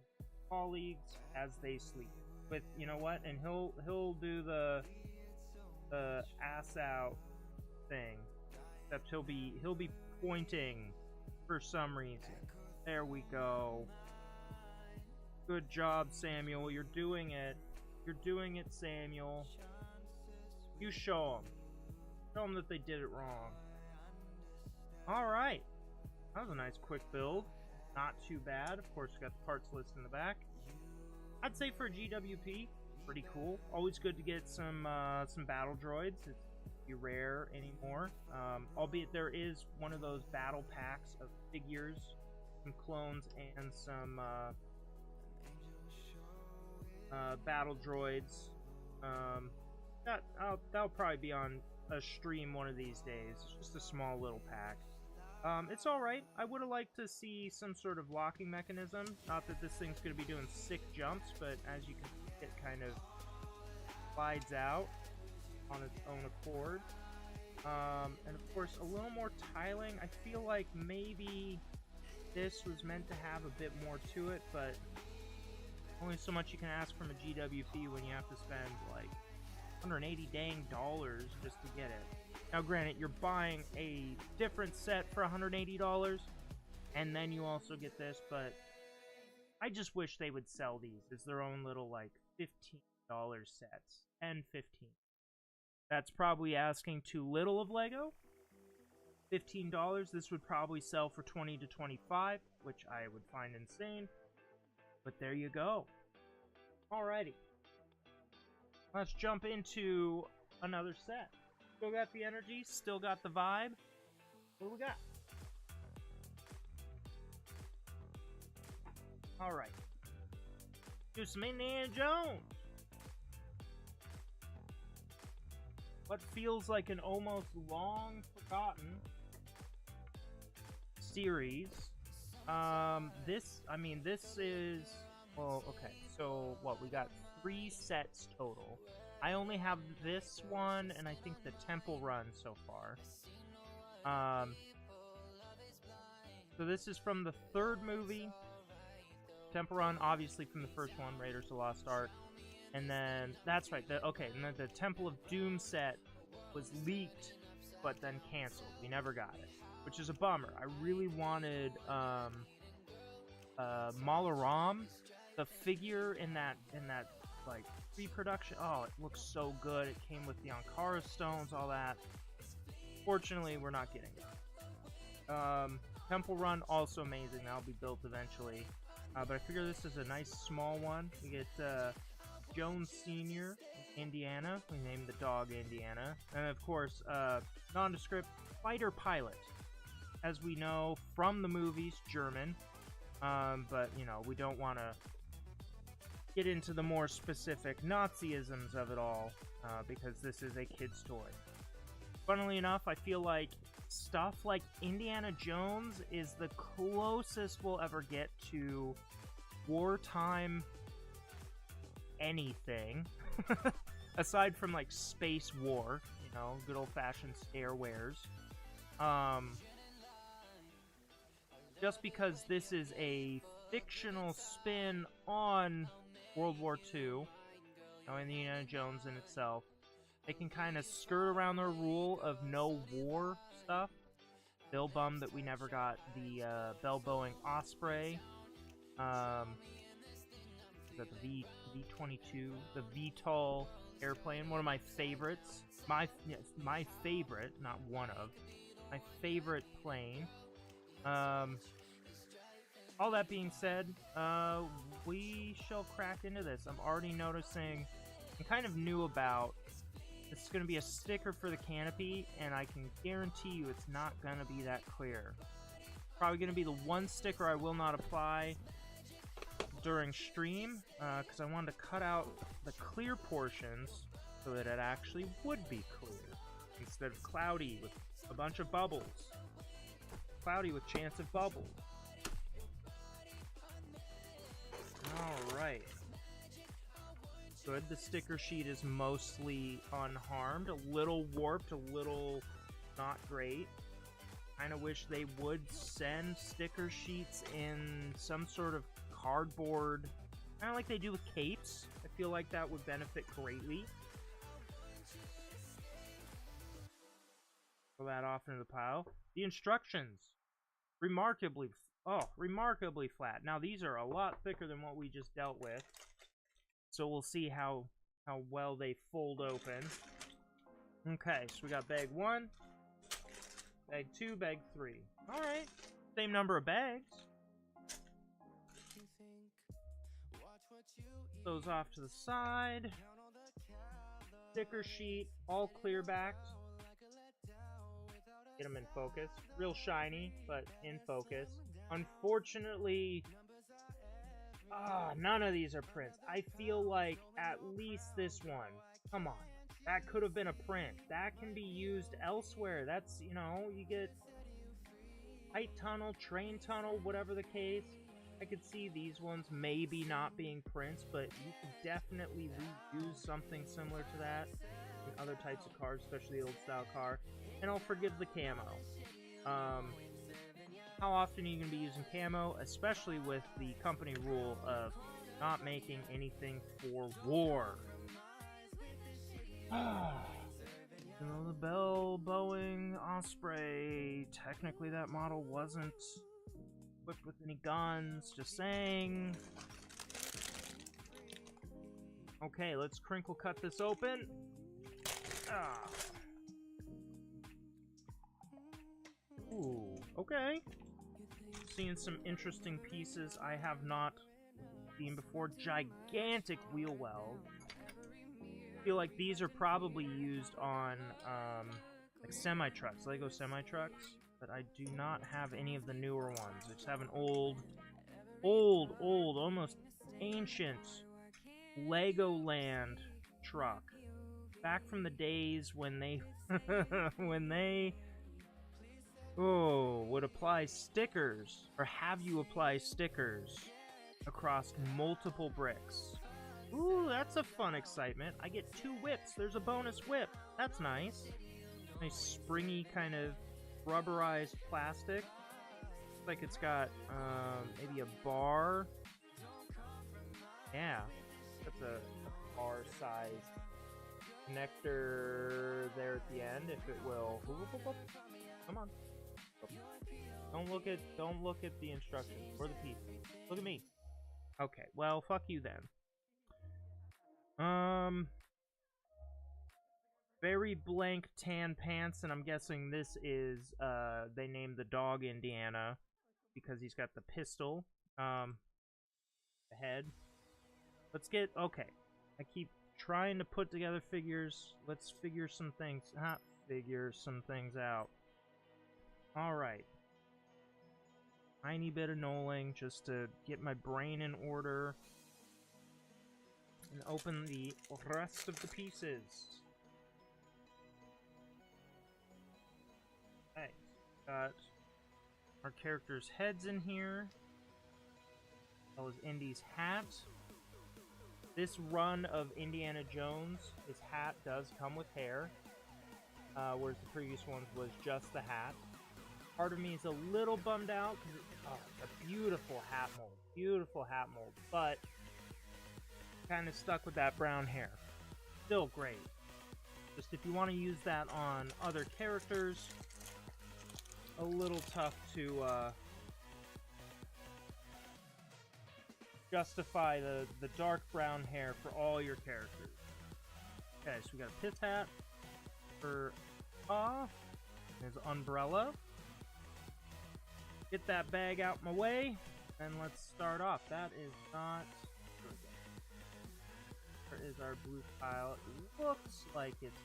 A: colleagues as they sleep. With, you know what? And he'll do the ass out thing. Except he'll be pointing for some reason. There we go. Good job, Samuel. You're doing it. You're doing it, Samuel. You show them. Show them that they did it wrong. Alright. That was a nice quick build. Not too bad. Of course, we got the parts list in the back. I'd say for a GWP, pretty cool. Always good to get some battle droids. It's pretty rare anymore. Albeit there is one of those battle packs of figures, some clones, and some battle droids. That'll probably be on a stream one of these days. It's just a small little pack. It's alright. I would have liked to see some sort of locking mechanism. Not that this thing's going to be doing sick jumps, but as you can see, it kind of slides out on its own accord. And of course, a little more tiling. I feel like maybe this was meant to have a bit more to it, but only so much you can ask from a GWP when you have to spend like $180 dang just to get it. Now granted, you're buying a different set for $180, and then you also get this, but I just wish they would sell these as their own little like $15 sets. 10, 15. That's probably asking too little of Lego. $15, this would probably sell for $20 to $25, which I would find insane. But there you go. Alrighty. Let's jump into another set. Still got the energy, still got the vibe. What do we got? Alright. Do some Indiana Jones. What feels like an almost long forgotten series. This is, well, okay, so what, we got 3 sets total. I only have this one, and I think the Temple Run so far. So this is from the 3rd movie. Temple Run, obviously from the first one, Raiders of the Lost Ark. And then, that's right, and then the Temple of Doom set was leaked, but then canceled. We never got it, which is a bummer. I really wanted, Malaram, the figure in that, like, pre-production. Oh, it looks so good. It came with the Ankara stones, all that. Fortunately, we're not getting that. Temple Run, also amazing. That'll be built eventually. But I figure this is a nice small one. We get, Jones Sr., Indiana. We named the dog Indiana. And of course, nondescript fighter pilot. As we know from the movies, German. But, you know, we don't want to get into the more specific Nazisms of it all, because this is a kid's toy. Funnily enough, I feel like stuff like Indiana Jones is the closest we'll ever get to wartime anything, aside from like space war, you know, good old-fashioned stairwares. Just because this is a fictional spin on World War II, and the Indiana Jones in itself, they can kind of skirt around their rule of no war stuff. Still bummed that we never got the Bell-Boeing Osprey. Is that the V-22, the VTOL airplane? One of my favorites. My favorite, not one of. My favorite plane. All that being said, we shall crack into this. I'm already noticing, I'm kind of new about, this is going to be a sticker for the canopy, and I can guarantee you it's not going to be that clear. Probably going to be the one sticker I will not apply during stream, because I wanted to cut out the clear portions so that it actually would be clear, instead of cloudy with a bunch of bubbles. Cloudy with chance of bubbles. Alright. Good, the sticker sheet is mostly unharmed. A little warped, a little not great. Kinda wish they would send sticker sheets in some sort of cardboard, kinda like they do with capes. I feel like that would benefit greatly. Throw that off into the pile. The instructions. Remarkably flat. Now these are a lot thicker than what we just dealt with, so we'll see how well they fold open. Okay, so we got bag 1, bag 2, bag 3. Alright, same number of bags. Those off to the side. Sticker sheet, all clear backed. Get them in focus. Real shiny, but in focus. Unfortunately, none of these are prints. I feel like at least this one. Come on. That could have been a print. That can be used elsewhere. That's, you know, you get tight tunnel, train tunnel, whatever the case. I could see these ones maybe not being prints, but you could definitely reuse something similar to that in other types of cars, especially the old style car. And I'll forgive the camo. How often are you going to be using camo? Especially with the company rule of not making anything for war. You know, the Bell-Boeing Osprey, technically that model wasn't equipped with any guns, just saying. Okay, let's crinkle cut this open. Ooh, okay. Seeing some interesting pieces I have not seen before. Gigantic wheel weld. I feel like these are probably used on like semi-trucks, Lego semi-trucks, but I do not have any of the newer ones. I just have an old, almost ancient Legoland truck. Back from the days when they would apply stickers, or have you apply stickers across multiple bricks. Ooh, that's a fun excitement. I get 2 whips. There's a bonus whip. That's nice. Nice springy kind of rubberized plastic. Looks like it's got maybe a bar. Yeah, that's a bar-sized connector there at the end. If it will, come on. Don't look at the instructions or the piece. Look at me. Okay, well, fuck you then. Very blank tan pants, and I'm guessing this is, they named the dog Indiana because he's got the pistol, ahead. Let's get, okay. I keep trying to put together figures. Let's figure some things out. Alright. Tiny bit of knolling just to get my brain in order. and open the rest of the pieces. Okay, got our characters' heads in here, as well as Indy's hat. This run of Indiana Jones, his hat does come with hair, whereas the previous ones was just the hat. Part of me is a little bummed out because it's a beautiful hat mold, but kind of stuck with that brown hair. Still great. Just if you want to use that on other characters, a little tough to justify the dark brown hair for all your characters. Okay, so we got a pith hat for his umbrella. Get that bag out my way, and let's start off. That is not... Where is our blue tile? It looks like it's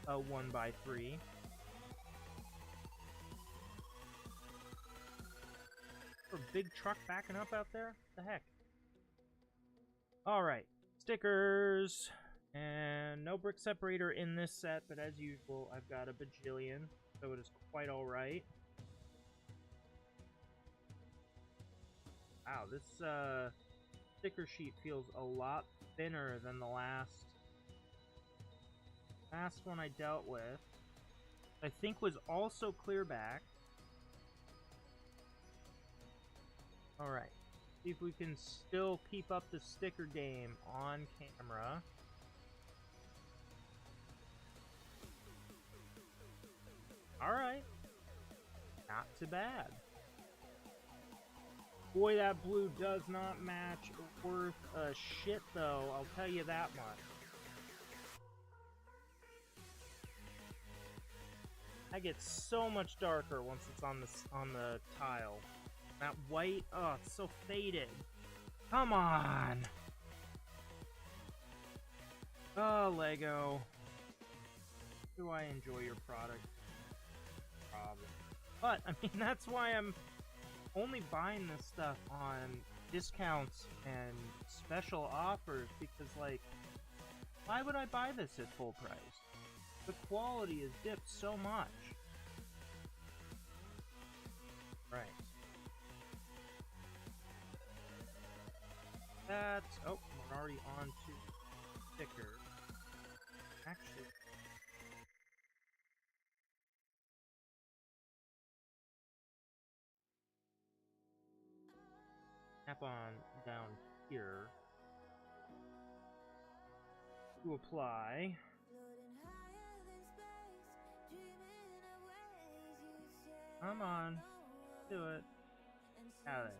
A: a 1x3. A big truck backing up out there? What the heck? Alright, stickers. And no brick separator in this set, but as usual, I've got a bajillion, so it is quite alright. Wow, this sticker sheet feels a lot thinner than the last one I dealt with. I think was also clear back. Alright, see if we can still keep up the sticker game on camera. Alright, not too bad. Boy, that blue does not match worth a shit, though, I'll tell you that much. That gets so much darker once it's on the tile. That white, oh, it's so faded. Come on! Oh, Lego. Do I enjoy your product? Problem. But, I mean, that's why I'm only buying this stuff on discounts and special offers, because, like, why would I buy this at full price? The quality has dipped so much. Right. That's... oh, we're already on to stickers. Actually... tap on down here to apply. Come on, do it. Got it.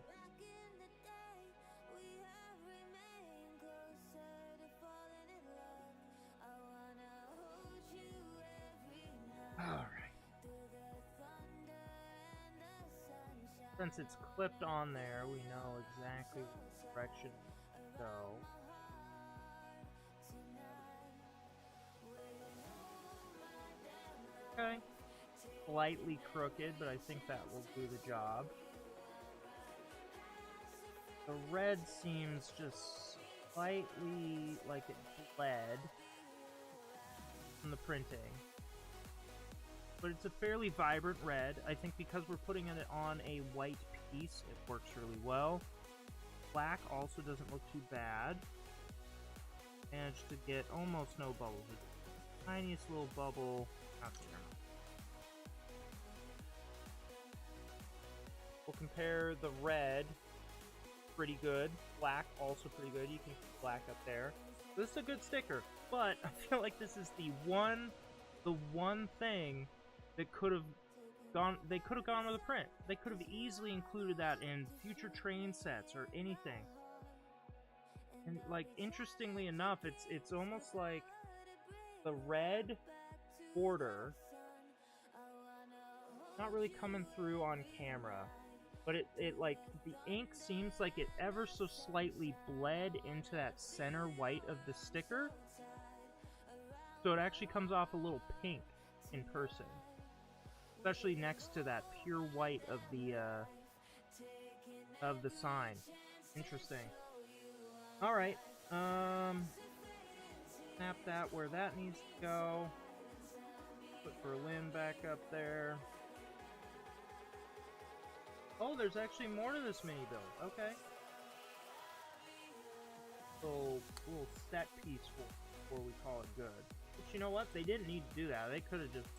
A: Alright. Since it's clipped on there, we know exactly what direction to go. Okay. Slightly crooked, but I think that will do the job. The red seems just slightly like it bled from the printing. But it's a fairly vibrant red. I think because we're putting it on a white piece, it works really well. Black also doesn't look too bad. Managed to get almost no bubbles. The tiniest little bubble. We'll compare the red. Pretty good. Black also pretty good. You can put black up there. This is a good sticker, but I feel like this is the one thing that could have gone. They could have gone with a print. They could have easily included that in future train sets or anything. And like, interestingly enough, it's almost like the red border not really coming through on camera, but it like the ink seems like it ever so slightly bled into that center white of the sticker, so it actually comes off a little pink in person, especially next to that pure white of the sign. Interesting. Alright, snap that where that needs to go. Put Berlin back up there. Oh, there's actually more to this mini build. Okay. So, little set piece before we call it good. But you know what? They didn't need to do that. They could have just,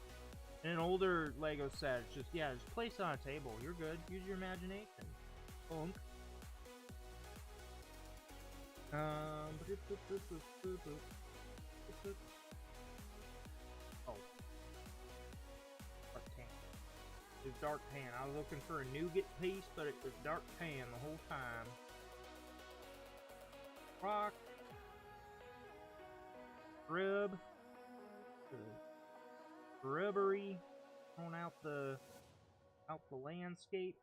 A: in an older Lego set, it's just, yeah, just place it on a table. You're good. Use your imagination. Bonk. Oh. Dark tan. It was dark tan. I was looking for a nougat piece, but it was dark tan the whole time. Rock. Rib. Rubbery. On out the landscape.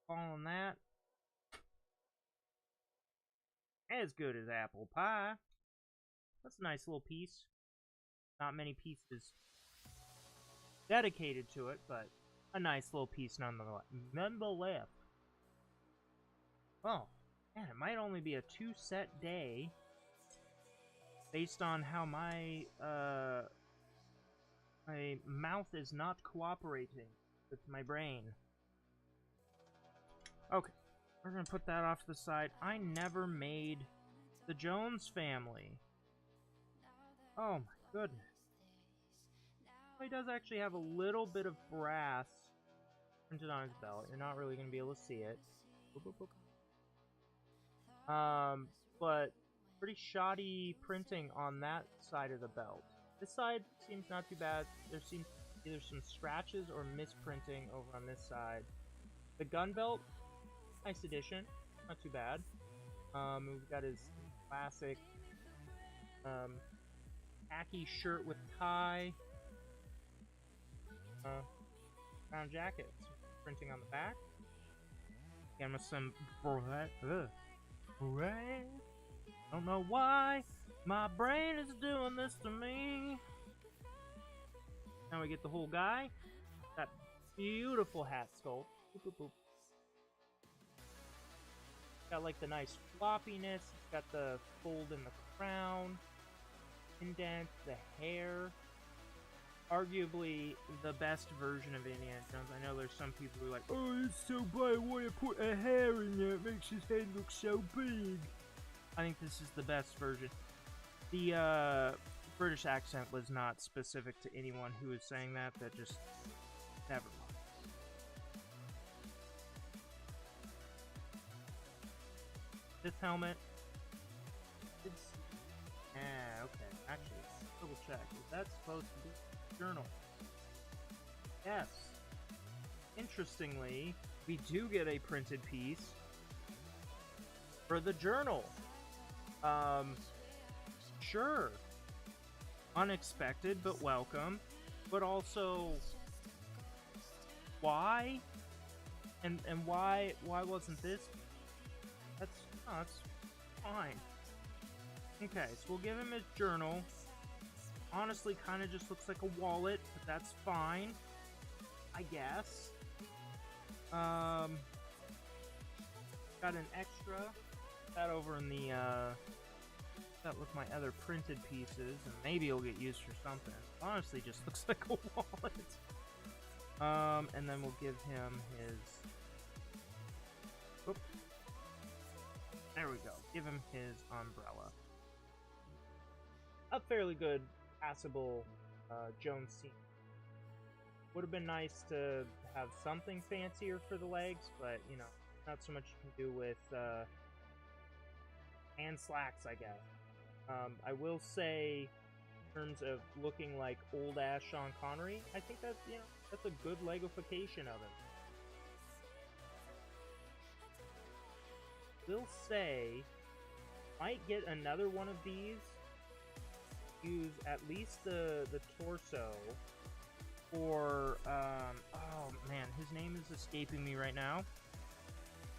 A: Following that. As good as apple pie. That's a nice little piece. Not many pieces dedicated to it, but a nice little piece nonetheless. Oh, man, it might only be a 2-set day based on how my mouth is not cooperating with my brain. Okay, we're gonna put that off to the side. I never made the Jones family. Oh my goodness. He does actually have a little bit of brass printed on his belt. You're not really going to be able to see it. But pretty shoddy printing on that side of the belt. This side seems not too bad. There seems either some scratches or misprinting over on this side. The gun belt, nice addition. Not too bad. We've got his classic khaki shirt with tie. Brown jacket. Printing on the back. Again with some don't know why my brain is doing this to me. Now we get the whole guy. That beautiful hat sculpt. Boop, boop, boop. Got like the nice floppiness. It's got the fold in the crown. Indent, the hair. Arguably the best version of Indiana Jones. I know there's some people who are like, oh, it's so bad, why you put a hair in there? It makes his head look so big. I think this is the best version. The British accent was not specific to anyone who was saying that. That just never mind. This helmet. It's okay. Actually, double check. Is that supposed to be journal? Yes. Interestingly, we do get a printed piece for the journal. Sure. Unexpected, but welcome. But also, why? And why wasn't this? That's fine. Okay, so we'll give him his journal. Honestly, kind of just looks like a wallet, but that's fine, I guess. Got an extra. That over in the, that with my other printed pieces, and maybe it'll get used for something. Honestly, just looks like a wallet. And then we'll give him his... Oop. There we go. Give him his umbrella. A fairly good, passable Jones scene. Would have been nice to have something fancier for the legs, but, you know, not so much you can do with hand slacks, I guess. I will say, in terms of looking like old-ass Sean Connery, I think that's, you know, that's a good Legofication of him. Will say, might get another one of these. Use at least the torso, or oh man, his name is escaping me right now.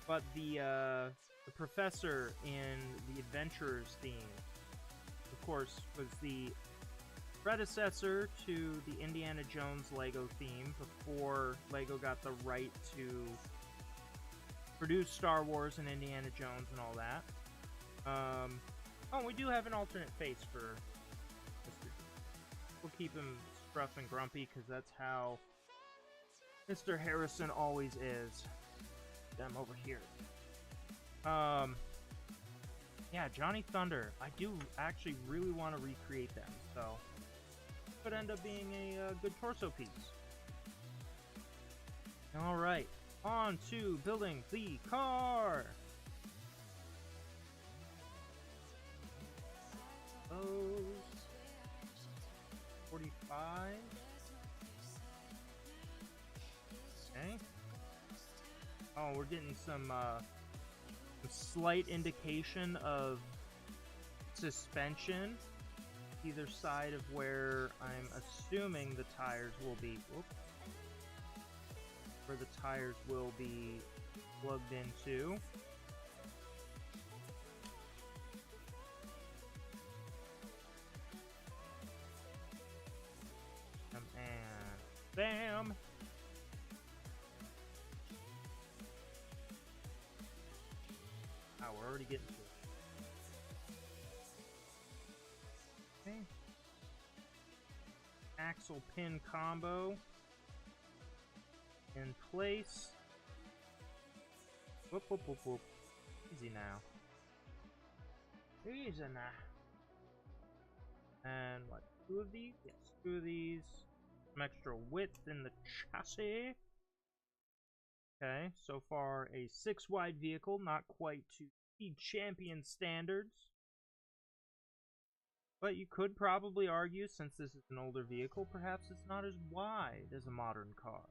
A: But the professor in the Adventurers theme, of course, was the predecessor to the Indiana Jones Lego theme before Lego got the right to produce Star Wars and Indiana Jones and all that. Oh, we do have an alternate face for Mr. We'll keep him scruff and grumpy, because that's how Mr. Harrison always is. Them over here. Yeah, Johnny Thunder. I do actually really want to recreate them, so could end up being a good torso piece. Alright, on to building the car! Oh, 45. Okay. Oh, we're getting some slight indication of suspension either side of where I'm assuming the tires will be. Whoops. Where the tires will be plugged into. And bam! Oh, we're already getting to it. Okay. Axle pin combo in place. Whoop, whoop, whoop, whoop. Easy now. Easy now. And what? 2 of these? Yes, 2 of these. Some extra width in the chassis. Okay, so far a 6-wide vehicle, not quite to speed champion standards. But you could probably argue, since this is an older vehicle, perhaps it's not as wide as a modern car.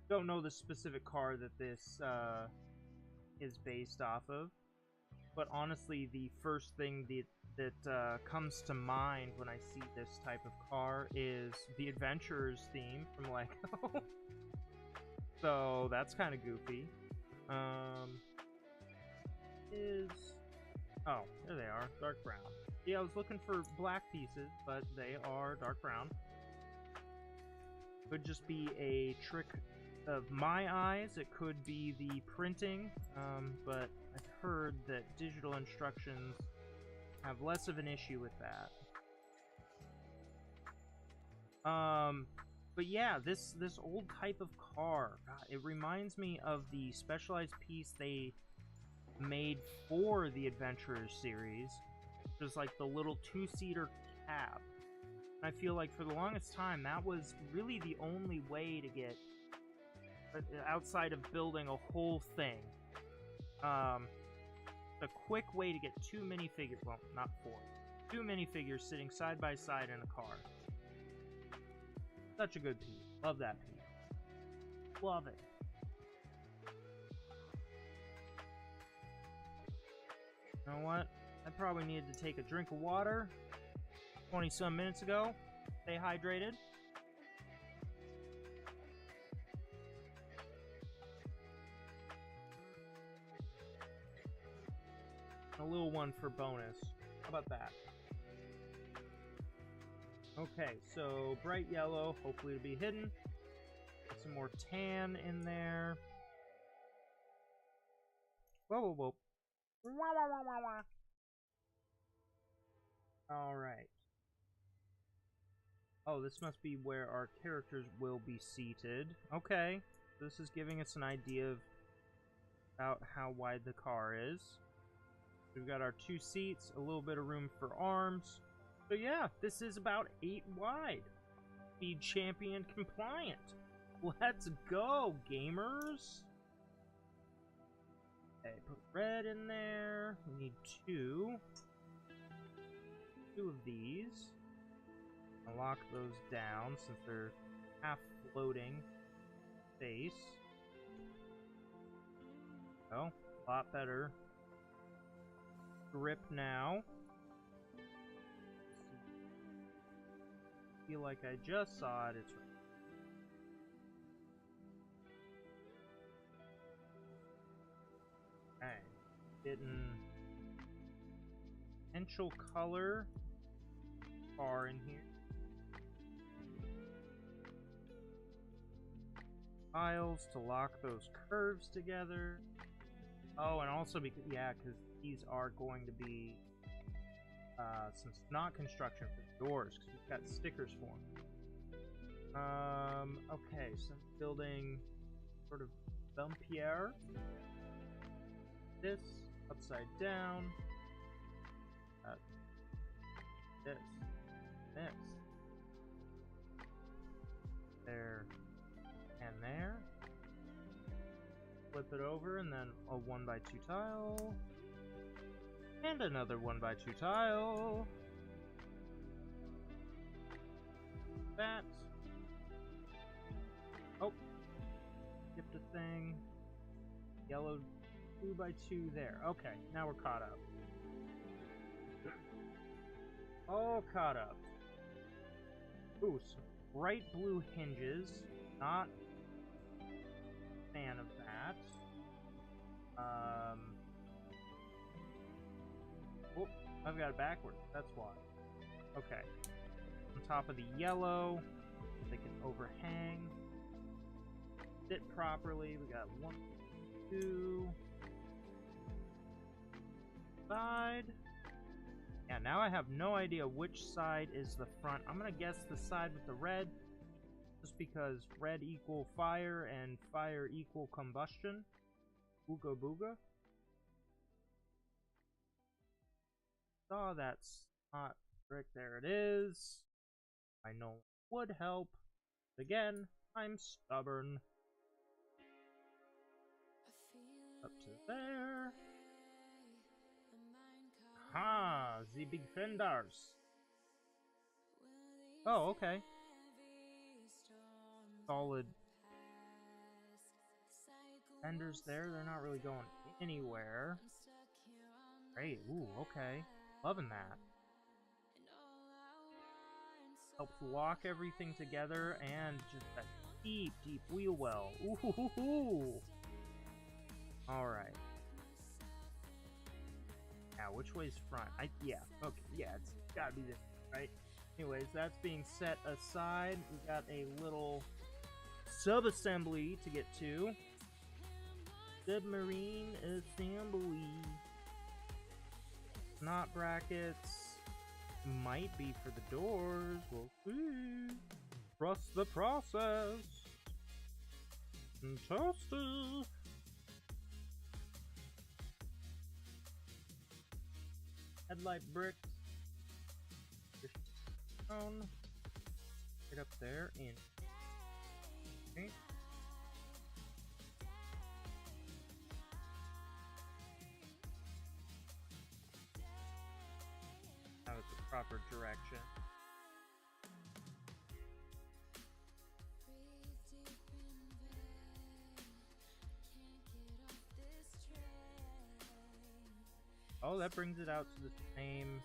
A: Don't know the specific car that this is based off of, but honestly, the first thing that comes to mind when I see this type of car is the Adventurers theme from Lego. So that's kind of goofy. Oh, there they are, dark brown. Yeah, I was looking for black pieces, but they are dark brown. Could just be a trick of my eyes. It could be the printing, but I've heard that digital instructions have less of an issue with that. But yeah, this old type of car, God, it reminds me of the specialized piece they made for the Adventurers series, which is like the little 2-seater cab. I feel like for the longest time, that was really the only way to get, outside of building a whole thing, a quick way to get 2 minifigures, well, not 4, 2 minifigures sitting side by side in a car. Such a good piece. Love that piece. Love it. You know what? I probably needed to take a drink of water 20-some minutes ago. Stay hydrated. A little one for bonus. How about that? Okay, so bright yellow, hopefully it'll be hidden. Get some more tan in there. Whoa, whoa, whoa. Alright. Oh, this must be where our characters will be seated. Okay, this is giving us an idea of about how wide the car is. We've got our 2 seats, a little bit of room for arms. So yeah, this is about 8 wide. Speed champion compliant. Let's go, gamers! Okay, put red in there. We need 2. 2 of these. I'll lock those down since they're half floating space. Oh, a lot better grip now. Feel like I just saw it. It's right. Okay, getting potential color bar in here. Tiles to lock those curves together. Oh, and also because, yeah, because these are going to be some not construction for the doors, because we've got stickers for them. Okay, so I'm building sort of Vampire. This upside down. This. There. And there. Flip it over, and then a 1x2 tile. And another 1x2 tile. That. Oh. Skipped a thing. Yellow 2x2 there. Okay, now we're caught up. All caught up. Ooh, some bright blue hinges. Not a fan of that. Oh, I've got it backwards. That's why. Okay. On top of the yellow, they can overhang. Sit properly. We got 1, 2. Side. Yeah, now I have no idea which side is the front. I'm gonna guess the side with the red, just because red equal fire and fire equal combustion. Booga booga. Oh, that's not brick. There it is. I know it would help. Again, I'm stubborn. Up to there. Ah, the big fenders. Oh, okay. Solid fenders there. They're not really going anywhere. Great. Ooh, okay. Loving that. Helps lock everything together, and just that deep, deep wheel well. Ooh, hoo, hoo, hoo. All right. Now, which way's front? Yeah, okay, yeah, it's gotta be this, right? Anyways, that's being set aside. We got a little sub-assembly to get to. Submarine assembly. Not brackets. Might be for the doors. We'll see. Trust the process. And toast it. Headlight bricks. Down. Right up there in. Okay. Now it's the proper direction. Oh, that brings it out to the same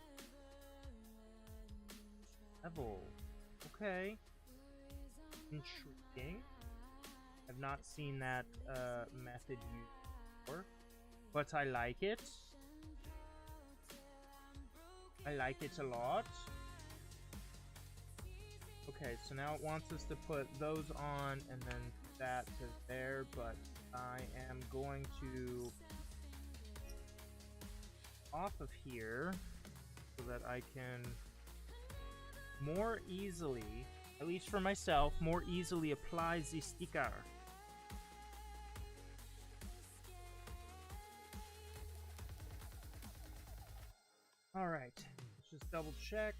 A: level. Okay. Intriguing. I've not seen that method used before, but I like it. I like it a lot. Okay, so now it wants us to put those on and then that to there, but I am going to off of here so that I can more easily, at least for myself, more easily apply the sticker. Alright, let's just double check.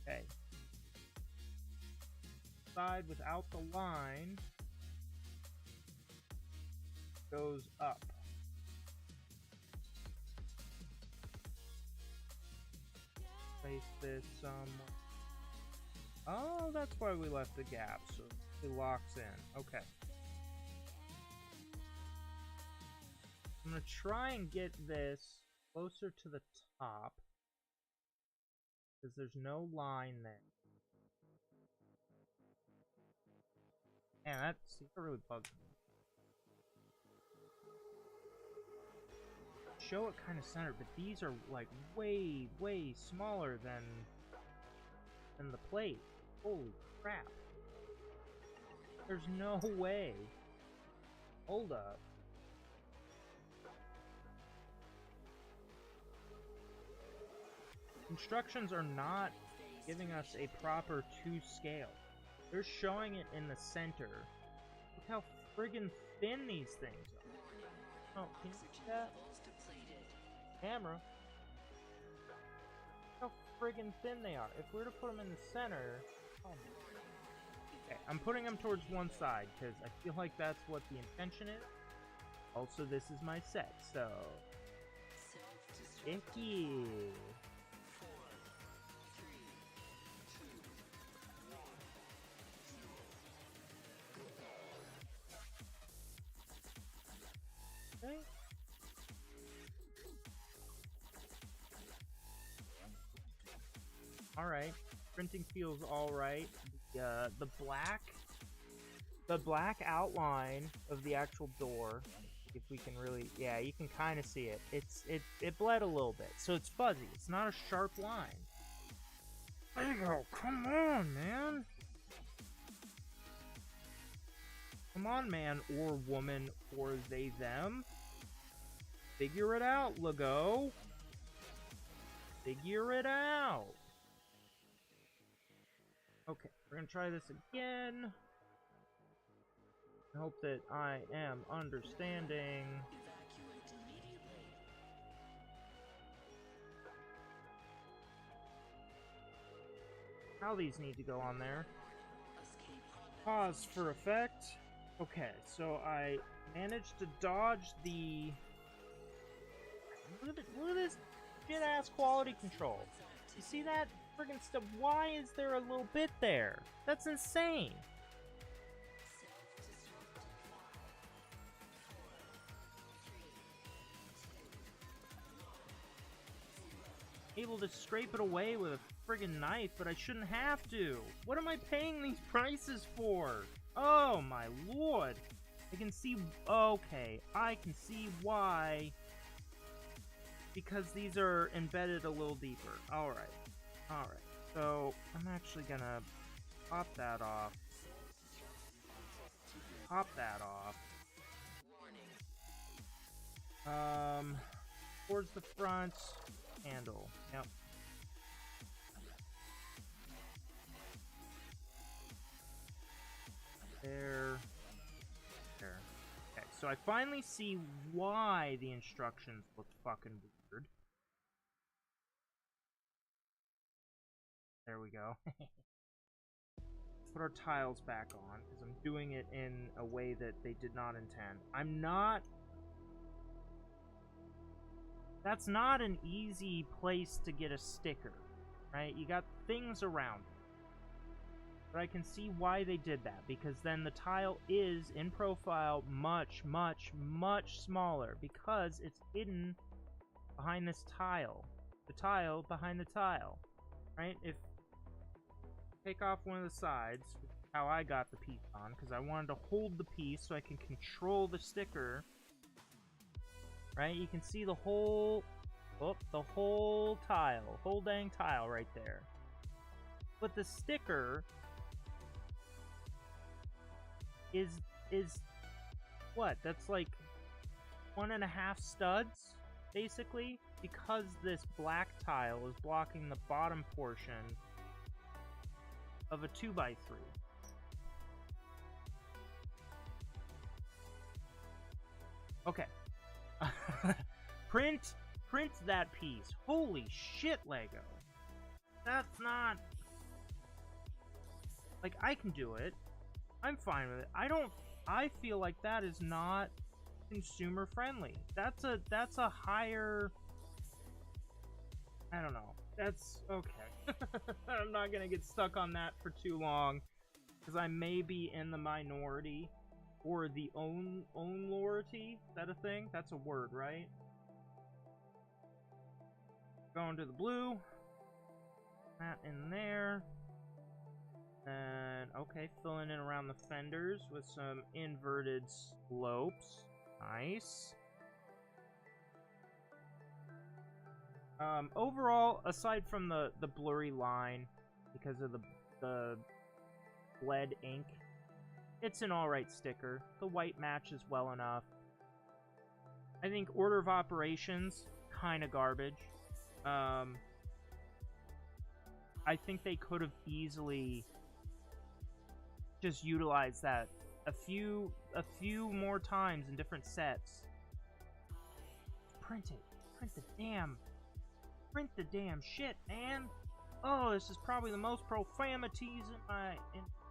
A: Okay. Side without the line goes up. Place this somewhere. Oh, that's why we left the gap, so it locks in. Okay. I'm gonna try and get this closer to the top, because there's no line there. Man, that really bugs me. Show it kind of centered, but these are like way, way smaller than the plate. Holy crap. There's no way. Hold up. instructions are not giving us a proper 2 scale. They're showing it in the center. Look how friggin' thin these things are. Oh, can you see that? Camera. Look how friggin' thin they are. If we were to put them in the center... Oh, okay, I'm putting them towards one side, because I feel like that's what the intention is. Also, this is my set, so... Icky. Okay. Alright. Printing feels alright. The black outline of the actual door, if we can really, yeah, you can kind of see it. It bled a little bit, so it's fuzzy. It's not a sharp line. There you go. Come on, man. Come on, man or woman or they, them. Figure it out, Lego. Figure it out. Okay, we're gonna try this again. I hope that I am understanding. How these need to go on there. Pause for effect. Okay, so I managed to dodge the... Look at this shit-ass quality control. You see that friggin' stuff? Why is there a little bit there? That's insane. Able to scrape it away with a friggin' knife, but I shouldn't have to. What am I paying these prices for? Oh my lord. I can see... Okay, I can see why. Because these are embedded a little deeper. Alright. Alright. So, I'm actually gonna pop that off. Pop that off. Towards the front. Handle. Yep. There. Okay, so I finally see why the instructions look fucking weird. There we go. Put our tiles back on, because I'm doing it in a way that they did not intend. I'm not... That's not an easy place to get a sticker, right? You got things around it. But I can see why they did that, because then the tile is, in profile, much, much, much smaller, because it's hidden behind this tile. The tile behind the tile, right? If take off one of the sides, how I got the piece on, because I wanted to hold the piece so I can control the sticker, right? You can see the whole, the whole tile, whole dang tile right there. But the sticker is what? That's like 1.5 studs, basically, because this black tile is blocking the bottom portion of a 2x3. Okay. print that piece. Holy shit, Lego. That's not... Like, I can do it. I'm fine with it. I feel like that is not consumer friendly. That's a higher... I don't know. That's okay. I'm not gonna get stuck on that for too long, because I may be in the minority, or the own-lority. Is that a thing? That's a word, right? Going to the blue. That in there. And, okay, filling in around the fenders with some inverted slopes. Nice. Overall, aside from the blurry line, because of the bled ink, it's an alright sticker. The white matches well enough. I think order of operations, kinda garbage. I think they could have easily just utilized that a few more times in different sets. Print it. Print the damn shit, man. Oh, this is probably the most profanities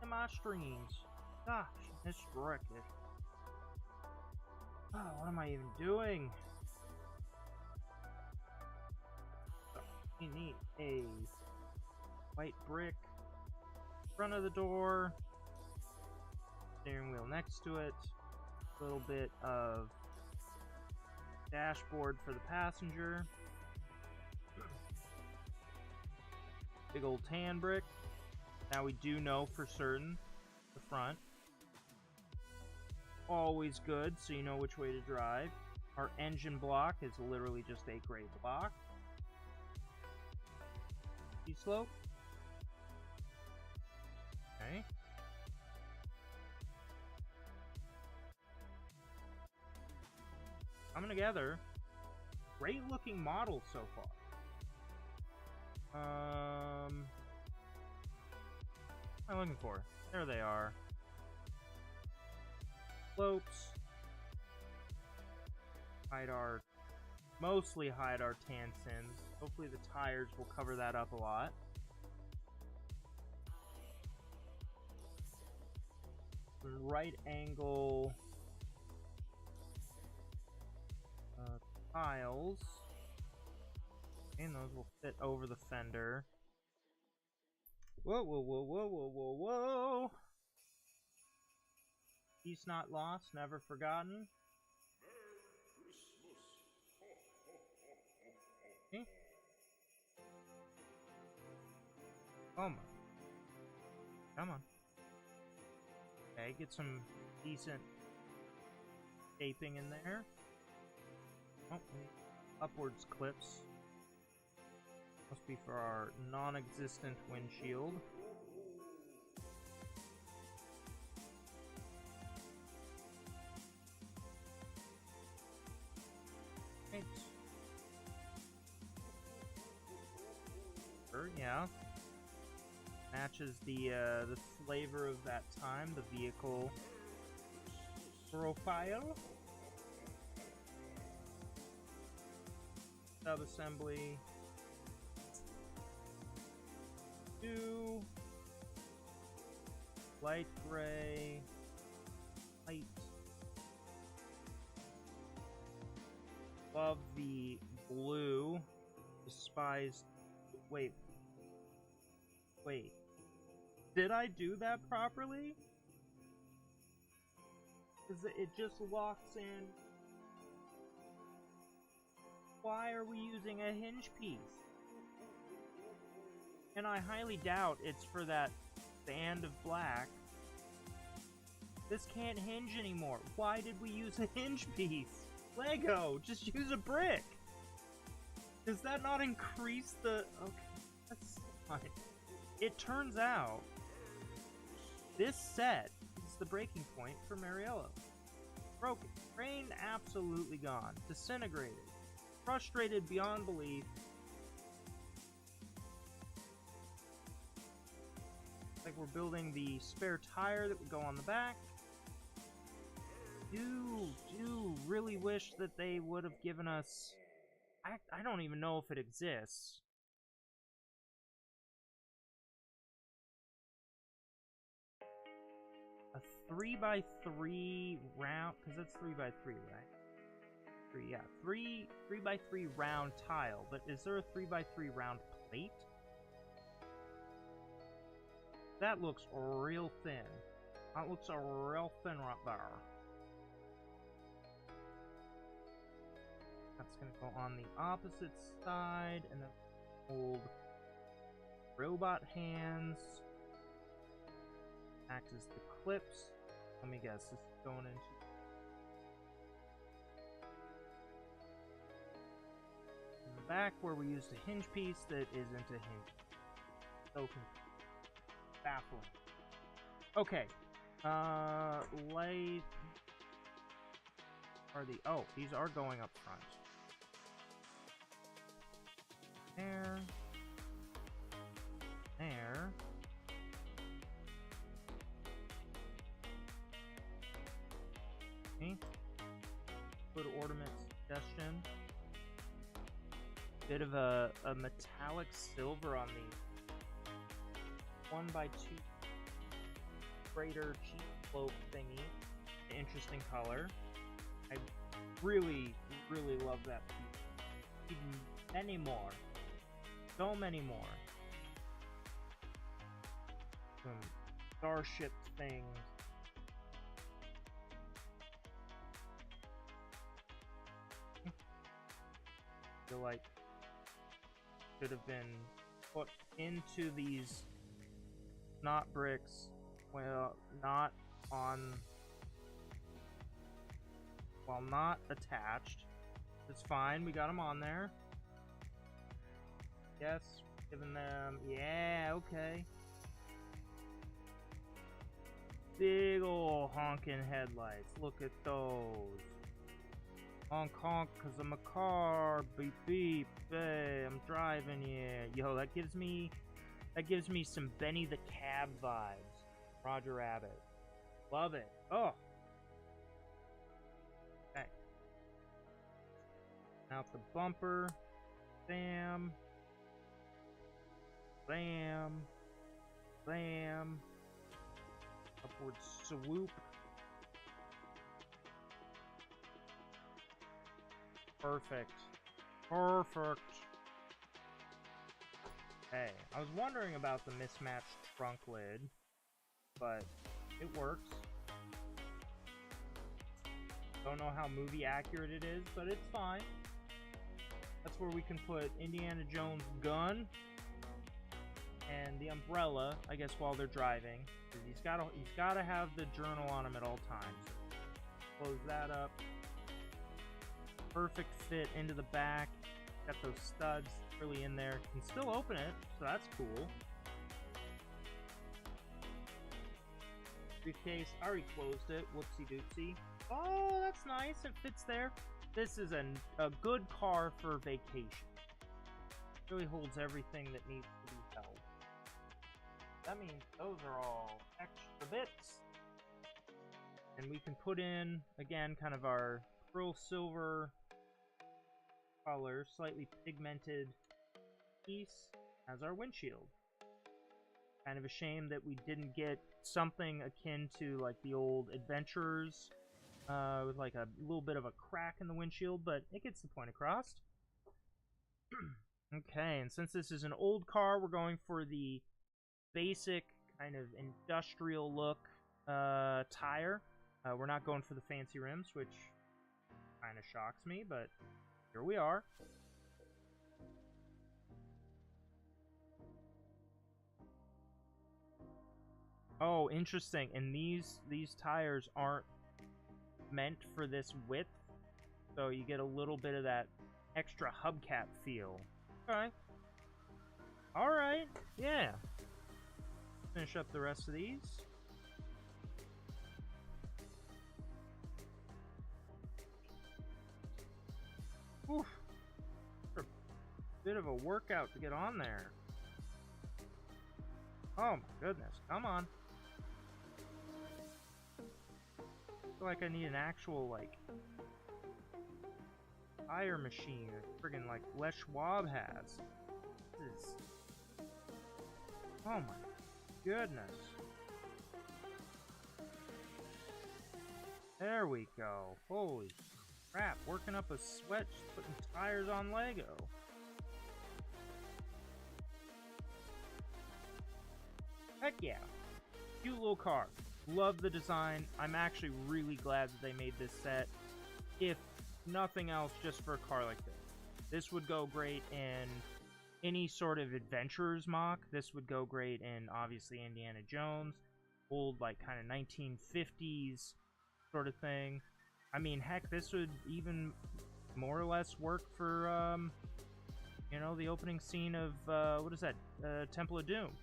A: in my streams. Gosh, this record. Oh, what am I even doing? We need a white brick in front of the door, steering wheel next to it, a little bit of dashboard for the passenger, big old tan brick. Now we do know for certain the front. Always good, so you know which way to drive. Our engine block is literally just a gray block. Slope. Okay. Coming together. Great looking model so far. What am I looking for? There they are. Slopes. Mostly hide our tan sins. Hopefully the tires will cover that up a lot. Right angle tiles. And those will fit over the fender. Whoa, whoa, whoa, whoa, whoa, whoa, whoa! Peace not lost, never forgotten. Okay. Come on. Come on. Okay, get some decent shaping in there. Oh, upwards clips. Must be for our non-existent windshield. Right. Sure, yeah. Matches the flavor of that time, the vehicle profile. Sub-assembly. 2. Light gray. Light. Love the blue. Despised. Wait. Did I do that properly? Because it just locks in. Why are we using a hinge piece? And I highly doubt it's for that band of black. This can't hinge anymore. Why did we use a hinge piece? Lego, just use a brick. Does that not increase the... Okay, that's fine. It turns out, this set is the breaking point for Mariello. Broken. Brain absolutely gone. Disintegrated. Frustrated beyond belief. Like we're building the spare tire that would go on the back. Do really wish that they would have given us... I don't even know if it exists. A 3x3 round, because that's 3x3, right? 3, yeah. 3x3 round tile, but is there a 3x3 round plate? That looks real thin. That looks real thin right there. That's gonna go on the opposite side, and then hold robot hands. Act as the clips. Let me guess, this is going into the back where we used a hinge piece that isn't a hinge. So baffling. Okay. Light. Are the... Oh, these are going up front. There. good ornament suggestion. Bit of a metallic silver on the 1x2 greater cheap cloak thingy. Interesting color. I really, really love that piece. Even many more. So many more. Some starship things. I feel like should have been put into these knot bricks. Well, not on. While not attached. It's fine. We got them on there. Yes. Giving them. Yeah. Okay. Big ol' honking headlights. Look at those. Honk honk, cause I'm a car. Beep beep. Hey, I'm driving. Yeah. Yo, that gives me some Benny the Cab vibes. Roger Rabbit. Love it. Oh. Okay. Out the bumper. Bam. Bam. Bam. Upward swoop. Perfect. Perfect. Hey, I was wondering about the mismatched trunk lid, but it works. Don't know how movie accurate it is, but it's fine. That's where we can put Indiana Jones' gun and the umbrella, I guess, while they're driving. He's gotta have the journal on him at all times. Close that up. Perfect fit into the back. Got those studs really in there. Can still open it, so that's cool. Briefcase, I already closed it. Whoopsie doopsie. Oh, that's nice. It fits there. This is a good car for vacation. Really holds everything that needs to be held. That means those are all extra bits. And we can put in, again, kind of our pearl silver color, slightly pigmented piece as our windshield. Kind of a shame that we didn't get something akin to like the old Adventurers with like a little bit of a crack in the windshield, but it gets the point across. Okay, and since this is an old car, we're going for the basic kind of industrial look tire. We're not going for the fancy rims, which kind of shocks me, but here we are. Oh, interesting. And these tires aren't meant for this width, so you get a little bit of that extra hubcap feel. Okay. Alright, yeah. Finish up the rest of these. Oof. A bit of a workout to get on there. Oh my goodness, come on. I feel like I need an actual, like, tire machine, friggin' like Les Schwab has. This is... Oh my goodness. There we go. Holy crap, working up a sweat, putting tires on Lego. Heck yeah. Cute little car. Love the design. I'm actually really glad that they made this set. If nothing else, just for a car like this. This would go great in any sort of Adventurers mock. This would go great in, obviously, Indiana Jones. Old, like, kind of 1950s sort of thing. I mean, heck, this would even more or less work for, you know, the opening scene of, what is that? Temple of Doom.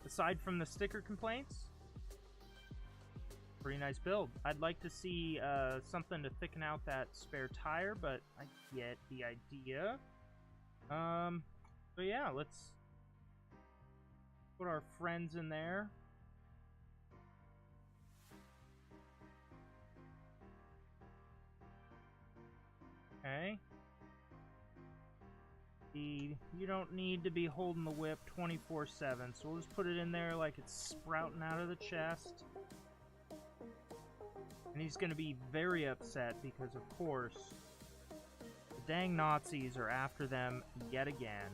A: Aside from the sticker complaints, pretty nice build. I'd like to see something to thicken out that spare tire, but I get the idea. So yeah, let's put our friends in there. Okay. You don't need to be holding the whip 24/7, so we'll just put it in there like it's sprouting out of the chest. And he's going to be very upset because, of course, the dang Nazis are after them yet again.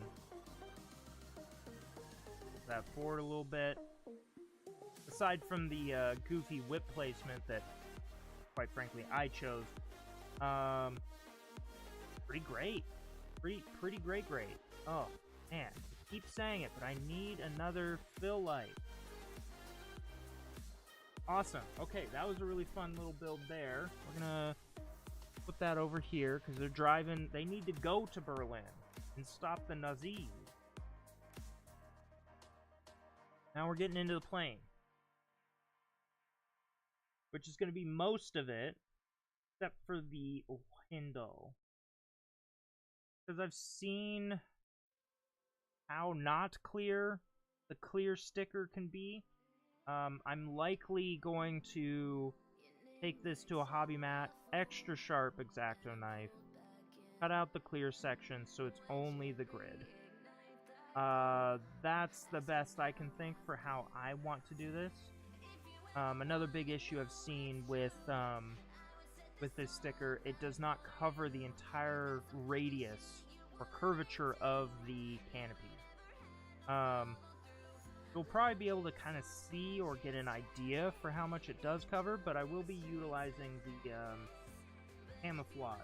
A: Move that forward a little bit. Aside from the goofy whip placement that, quite frankly, I chose, pretty great. Pretty great. Oh, man. I keep saying it, but I need another fill light. Awesome. Okay, that was a really fun little build there. We're gonna put that over here, because they're driving... They need to go to Berlin and stop the Nazis. Now we're getting into the plane, which is going to be most of it, except for the window. Because I've seen how not clear the clear sticker can be. I'm likely going to take this to a hobby mat, extra sharp X-Acto knife, cut out the clear section so it's only the grid. That's the best I can think for how I want to do this. Another big issue I've seen with this sticker, it does not cover the entire radius or curvature of the canopy. You'll probably be able to kind of see or get an idea for how much it does cover, but I will be utilizing the camouflage.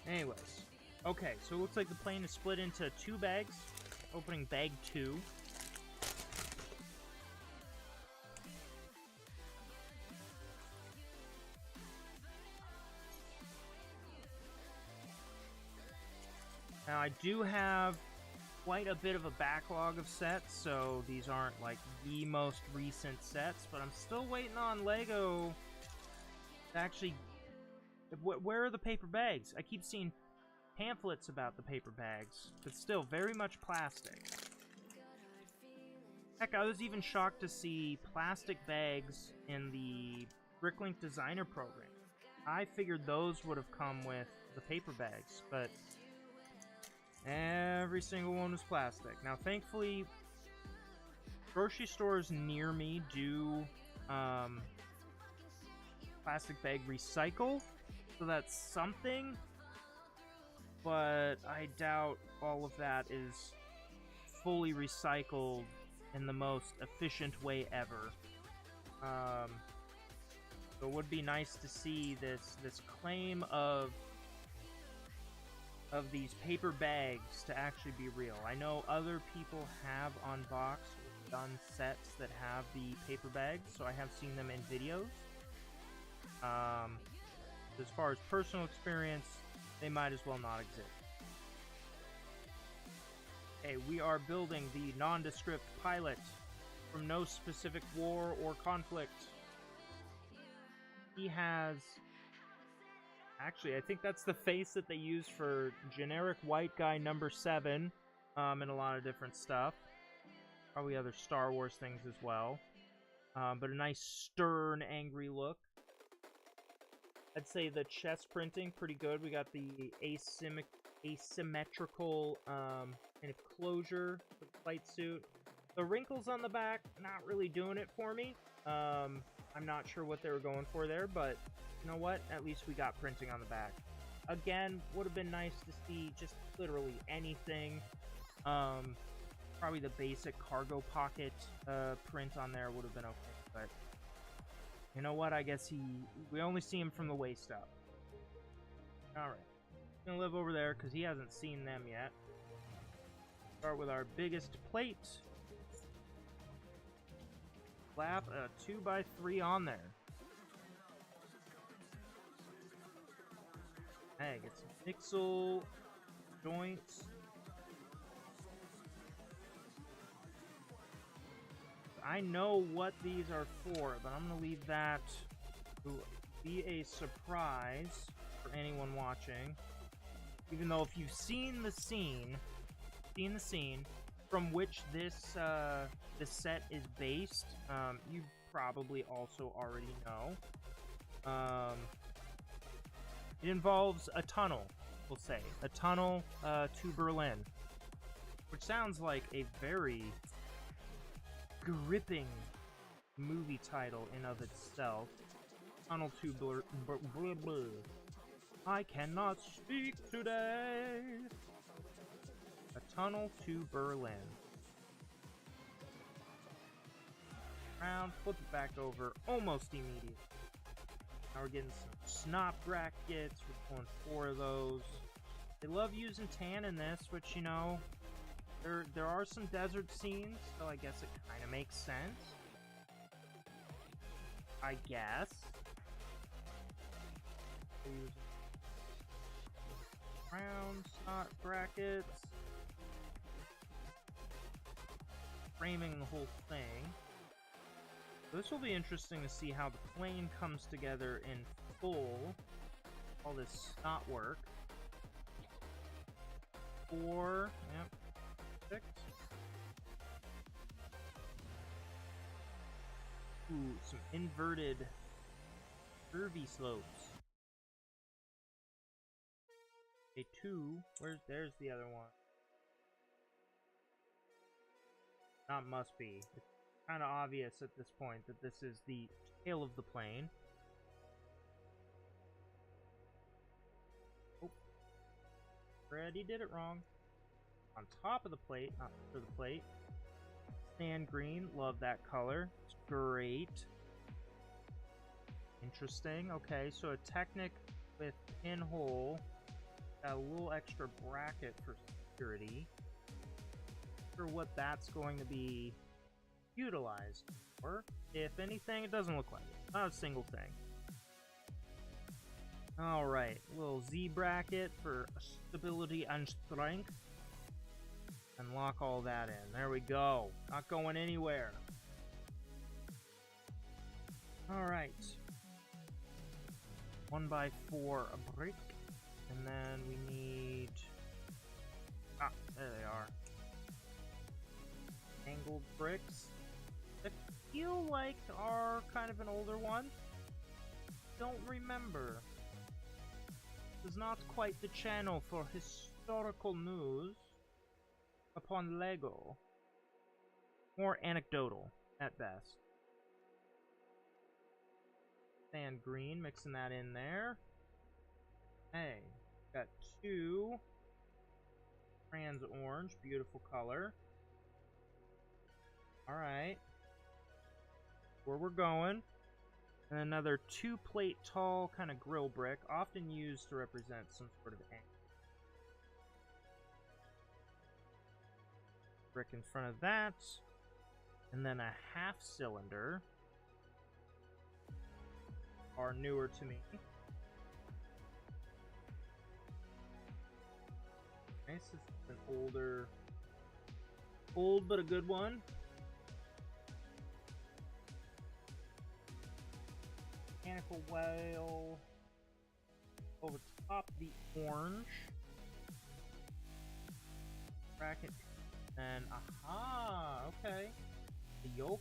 A: Anyways, okay, so it looks like the plane is split into 2 bags. Opening bag 2. Now, I do have quite a bit of a backlog of sets, so these aren't like the most recent sets, but I'm still waiting on LEGO to actually... Where are the paper bags? I keep seeing pamphlets about the paper bags, but still very much plastic. Heck, I was even shocked to see plastic bags in the Bricklink Designer program. I figured those would have come with the paper bags, but every single one was plastic. Now, thankfully, grocery stores near me do plastic bag recycle, so that's something, but I doubt all of that is fully recycled in the most efficient way ever. So it would be nice to see this claim of these paper bags to actually be real. I know other people have unboxed or done sets that have the paper bags, so I have seen them in videos. As far as personal experience, they might as well not exist. Okay, we are building the nondescript pilot from no specific war or conflict. He has... Actually, I think that's the face that they use for generic white guy number 7 in a lot of different stuff. Probably other Star Wars things as well. But a nice stern, angry look. I'd say the chest printing, pretty good. We got the asymmetrical kind of closure for the flight suit. The wrinkles on the back, not really doing it for me. I'm not sure what they were going for there, but you know what? At least we got printing on the back. Again, would have been nice to see just literally anything. Probably the basic cargo pocket print on there would have been okay, but you know what? I guess we only see him from the waist up. Alright. Gonna live over there because he hasn't seen them yet. Start with our biggest plate. Slap a 2x3 on there. Hey, get some pixel joints. I know what these are for, but I'm going to leave that to be a surprise for anyone watching. Even though if you've seen the scene from which this set is based, you probably also already know. It involves a tunnel, we'll say. A tunnel to Berlin. Which sounds like a very gripping movie title in of itself. Tunnel to Berlin. I cannot speak today. A tunnel to Berlin. Round, flip it back over almost immediately. Now we're getting some snot brackets. We're pulling 4 of those. They love using tan in this, which, you know, there are some desert scenes, so I guess it kind of makes sense. I guess. Round snot brackets. Framing the whole thing. This will be interesting to see how the plane comes together in full. All this snot work. 4, yep, 6. Ooh, some inverted curvy slopes. A 2, there's the other one. Not must be. It's kind of obvious at this point that this is the tail of the plane. Oh. Already did it wrong. On top of the plate, not for the plate. Sand green, love that color. It's great. Interesting. Okay, so a Technic with pinhole. Got a little extra bracket for security. Not sure what that's going to be utilized for. If anything, it doesn't look like it. Not a single thing. Alright, little Z bracket for stability and strength. And lock all that in. There we go. Not going anywhere. Alright. 1x4 a brick. And then we need... Ah, there they are. Angled bricks. I feel like are kind of an older one. Don't remember. This is not quite the channel for historical news upon Lego. More anecdotal, at best. Sand green, mixing that in there. Hey, got 2. Trans orange, beautiful color. Alright. Where we're going. And another 2-plate tall kind of grill brick, often used to represent some sort of angle. Brick in front of that. And then a half cylinder. Are newer to me. Nice, this is an older, old but a good one. Mechanical whale over top the orange bracket, and aha, okay, the yoke,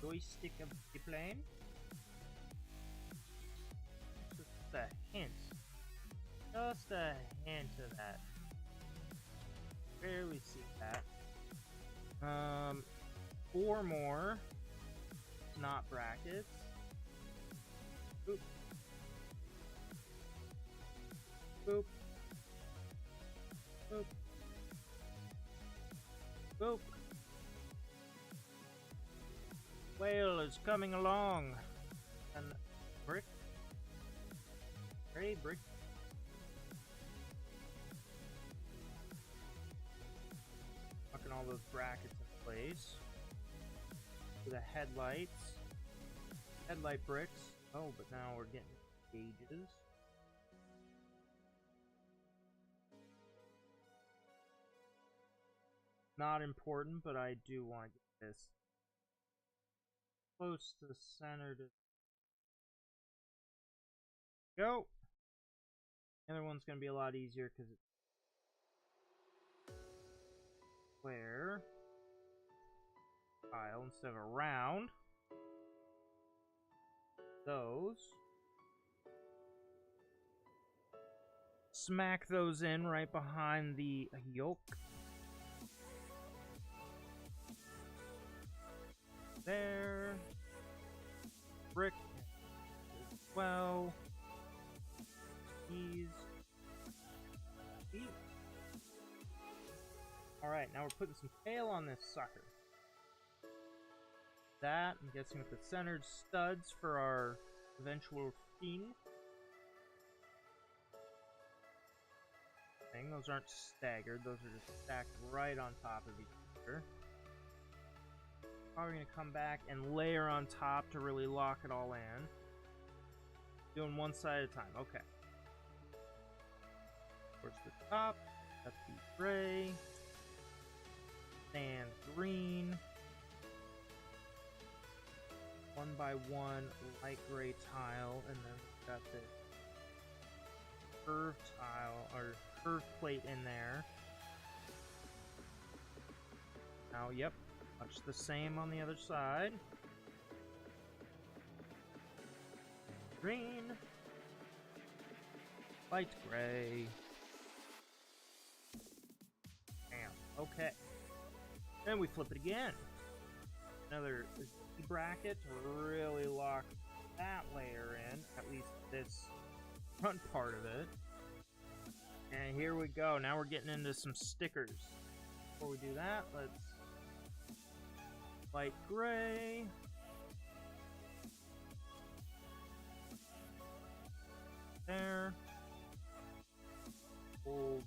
A: joystick of the plane. Just a hint. Just a hint of that. Barely see that. 4 more snot brackets. Boop. Boop. Boop. Boop. Whale is coming along. And brick. Gray brick. All those brackets in place. For the headlights. Headlight bricks. Oh, but now we're getting gauges. Not important, but I do want to get this close to the center to go. The other one's going to be a lot easier because it's square tile instead of a round. those. Smack those in right behind the yoke. There. Brick as well. These. Alright, now we're putting some tail on this sucker. That, I'm guessing with the centered studs for our eventual fin. Those aren't staggered, those are just stacked right on top of each other. Probably gonna come back and layer on top to really lock it all in. Doing one side at a time, okay. Towards the top, that's the gray, sand green, one by one light gray tile, and then we've got this curved tile, or curved plate in there. Now, yep, much the same on the other side. Green, light gray. Damn, okay. Then we flip it again. Another bracket to really lock that layer in, at least this front part of it. And here we go. Now we're getting into some stickers. Before we do that, let's light gray. There. Old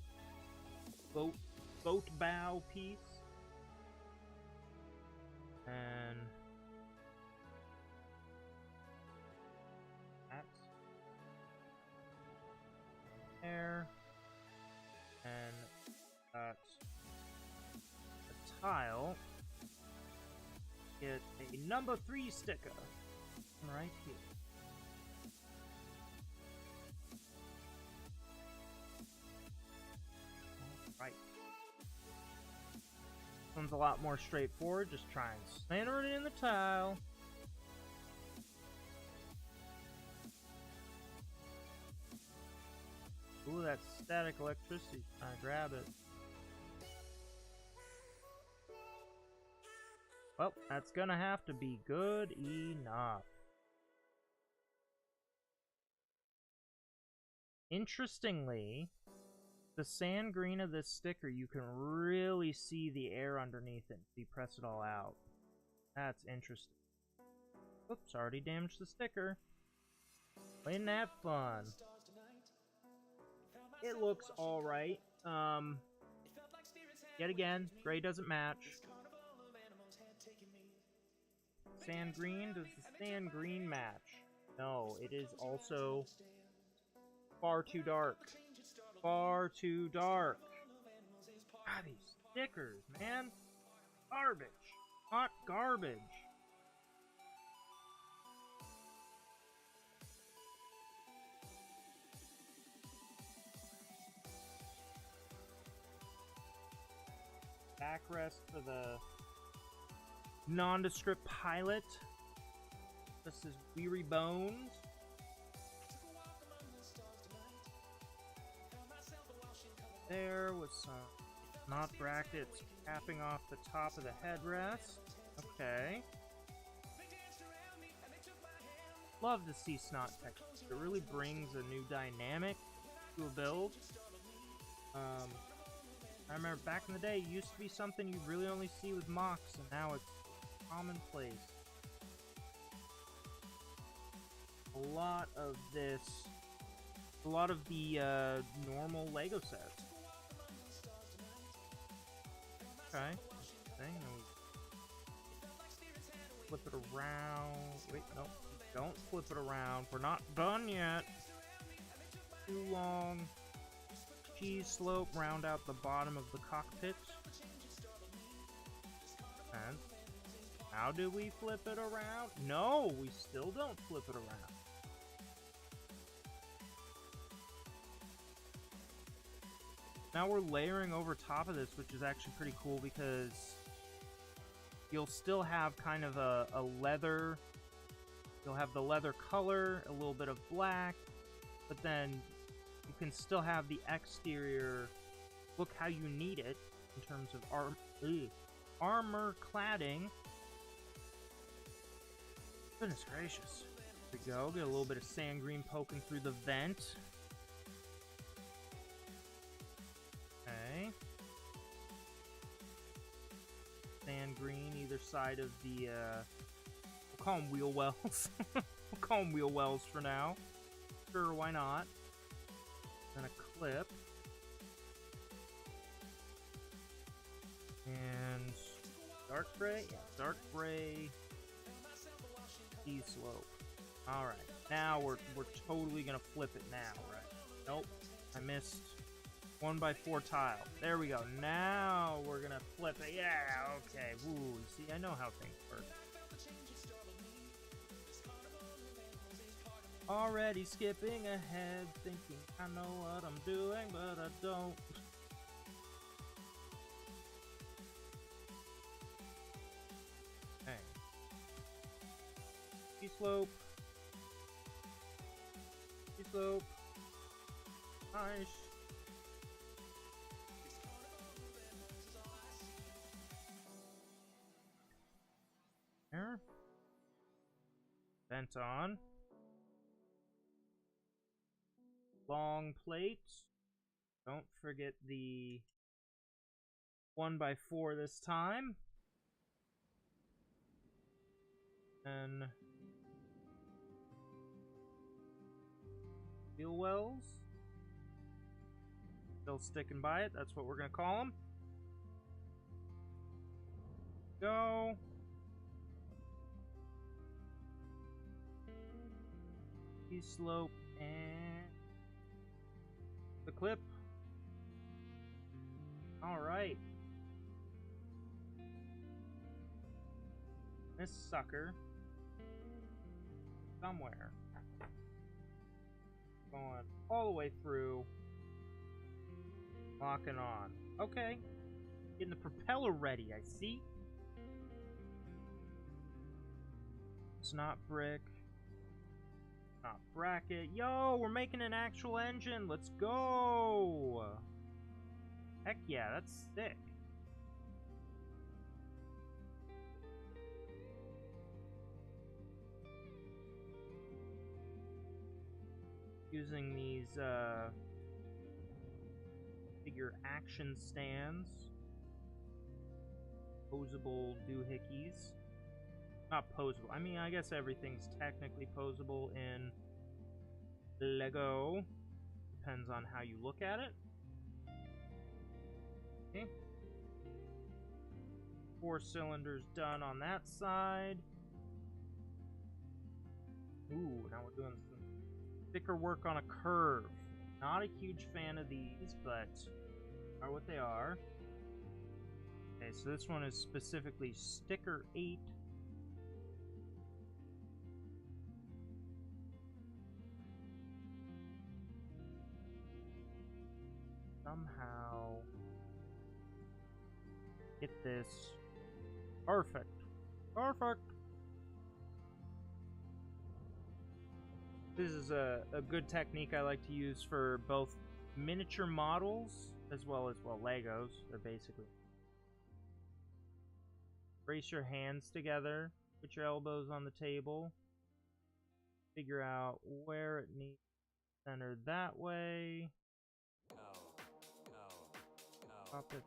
A: boat bow piece. And that's there. And that's a tile. Get a number 3 sticker right here. Right. This one's a lot more straightforward. Just try and center it in the tile. Ooh, that static electricity. Trying to grab it. Well, that's gonna have to be good enough. Interestingly, the sand green of this sticker, you can really see the air underneath it if you press it all out. That's interesting. Oops, already damaged the sticker. Ain't that fun? It looks alright. Yet again, gray doesn't match. Sand green? Does the sand green match? No, it is also far too dark. Far too dark. God, these stickers, man. Garbage. Hot garbage. Backrest for the nondescript pilot. This is Weary Bones. There with some knot brackets capping off the top of the headrest. Okay. Love to see snot texture. It really brings a new dynamic to a build. I remember back in the day, it used to be something you really only see with mocks, and now it's commonplace. A lot of this, a lot of the normal Lego sets. Okay, flip it around. Wait, no, don't flip it around. We're not done yet. Too long. Cheese slope, round out the bottom of the cockpit. And how do we flip it around? No, we still don't flip it around. Now we're layering over top of this, which is actually pretty cool because you'll still have kind of a leather You'll have the leather color, a little bit of black, but then you can still have the exterior look how you need it in terms of armor cladding. Goodness gracious. There we go. Get a little bit of sand green poking through the vent. Okay. Sand green either side of the, we'll call them wheel wells. We'll call them wheel wells for now. Sure, why not? Then a clip. And dark gray? Yeah, dark gray. Slope. Alright, now we're totally gonna flip it now, right? Nope, I missed 1x4 tile. There we go. Now we're gonna flip it. Yeah, okay. Woo, see, I know how things work. Already skipping ahead, thinking I know what I'm doing, but I don't. Okay. Slope. Slope. Nice. There. Vent on. Long plates. Don't forget the 1x4 this time. And wheel wells. Still sticking by it. That's what we're gonna call them. Go. Slope and the clip. All right. This sucker somewhere going all the way through, locking on. Okay, getting the propeller ready. I see. It's not brick. Bracket. Yo, we're making an actual engine. Let's go. Heck yeah, that's sick. Using these figure action stands. Posable doohickeys. Not posable. I mean, I guess everything's technically posable in Lego. Depends on how you look at it. Okay. 4 cylinders done on that side. Ooh, now we're doing some thicker work on a curve. Not a huge fan of these, but are what they are. Okay, so this one is specifically sticker 8. Somehow get this perfect. Perfect. This is a good technique I like to use for both miniature models as well as, well, Legos. They're basically. Brace your hands together. Put your elbows on the table. Figure out where it needs to center that way. Pop it.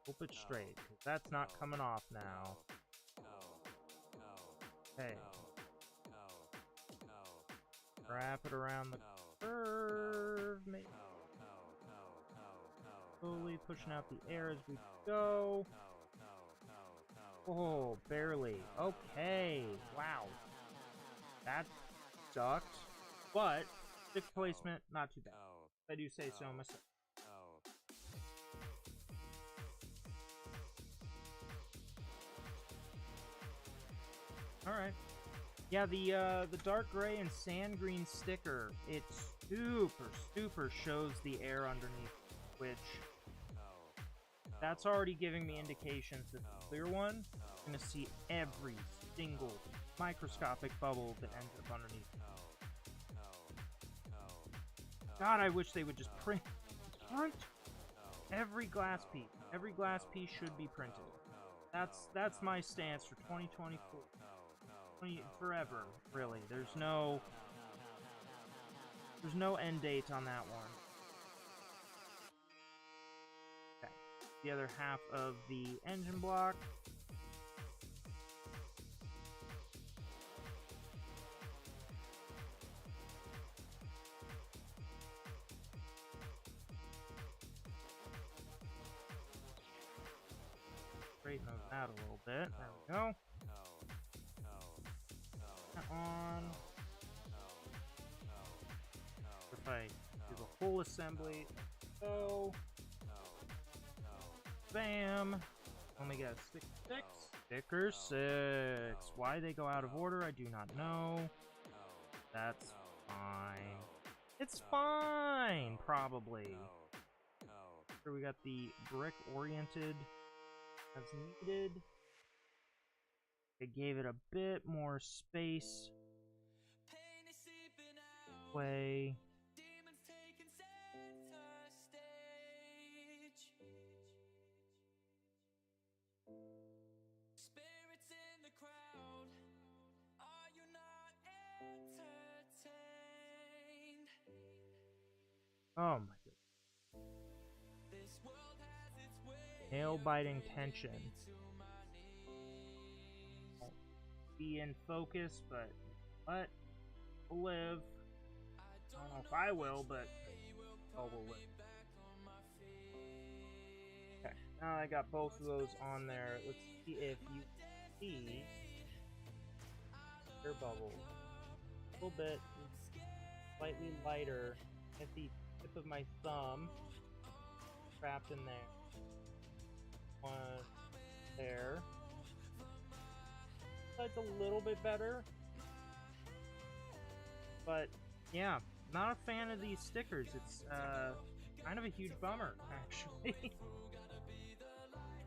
A: Hope it's straight, because that's not coming off now. Okay. Wrap it around the curve. Slowly pushing out the air as we go. Oh, barely. Okay. Wow. That sucked. But stick placement, not too bad. I do say so myself. Alright. Yeah, the dark gray and sand green sticker, it super shows the air underneath, which That's already giving me indications that the clear one, I'm going to see every single microscopic bubble that ends up underneath. God, I wish they would just print every glass piece. Every glass piece should be printed. That's my stance for 2024. Forever, really. There's no end date on that one. Okay. The other half of the engine block. Straighten those out a little bit. There we go. That on. If I do the whole assembly, so bam. Only got sticker 6. Why they go out of order, I do not know. That's fine. It's fine, probably. Here we got the brick oriented as needed. They gave it a bit more space. Way. Oh my goodness. Nail-biting tension. Won't be in focus, but what? We'll live. I don't know if I will, but all will live. Okay, now I got both of those on there. Let's see if you see air bubbles. A little bit slightly lighter at the tip of my thumb, trapped in there. One there. That's a little bit better, but yeah, not a fan of these stickers. It's kind of a huge bummer, actually.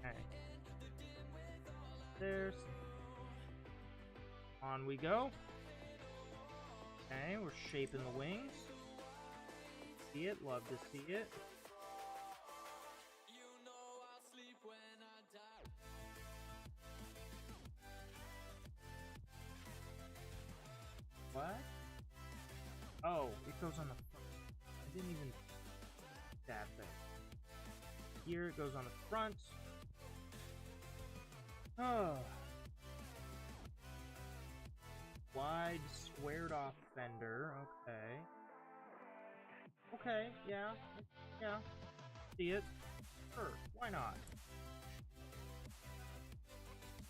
A: Okay. There's. On we go. Okay, we're shaping the wings. See it, love to see it. What? Oh, it goes on the front. I didn't even that thing. Here it goes on the front. Oh. Wide squared off fender. Okay. Okay, yeah. Yeah. See it? Sure, why not?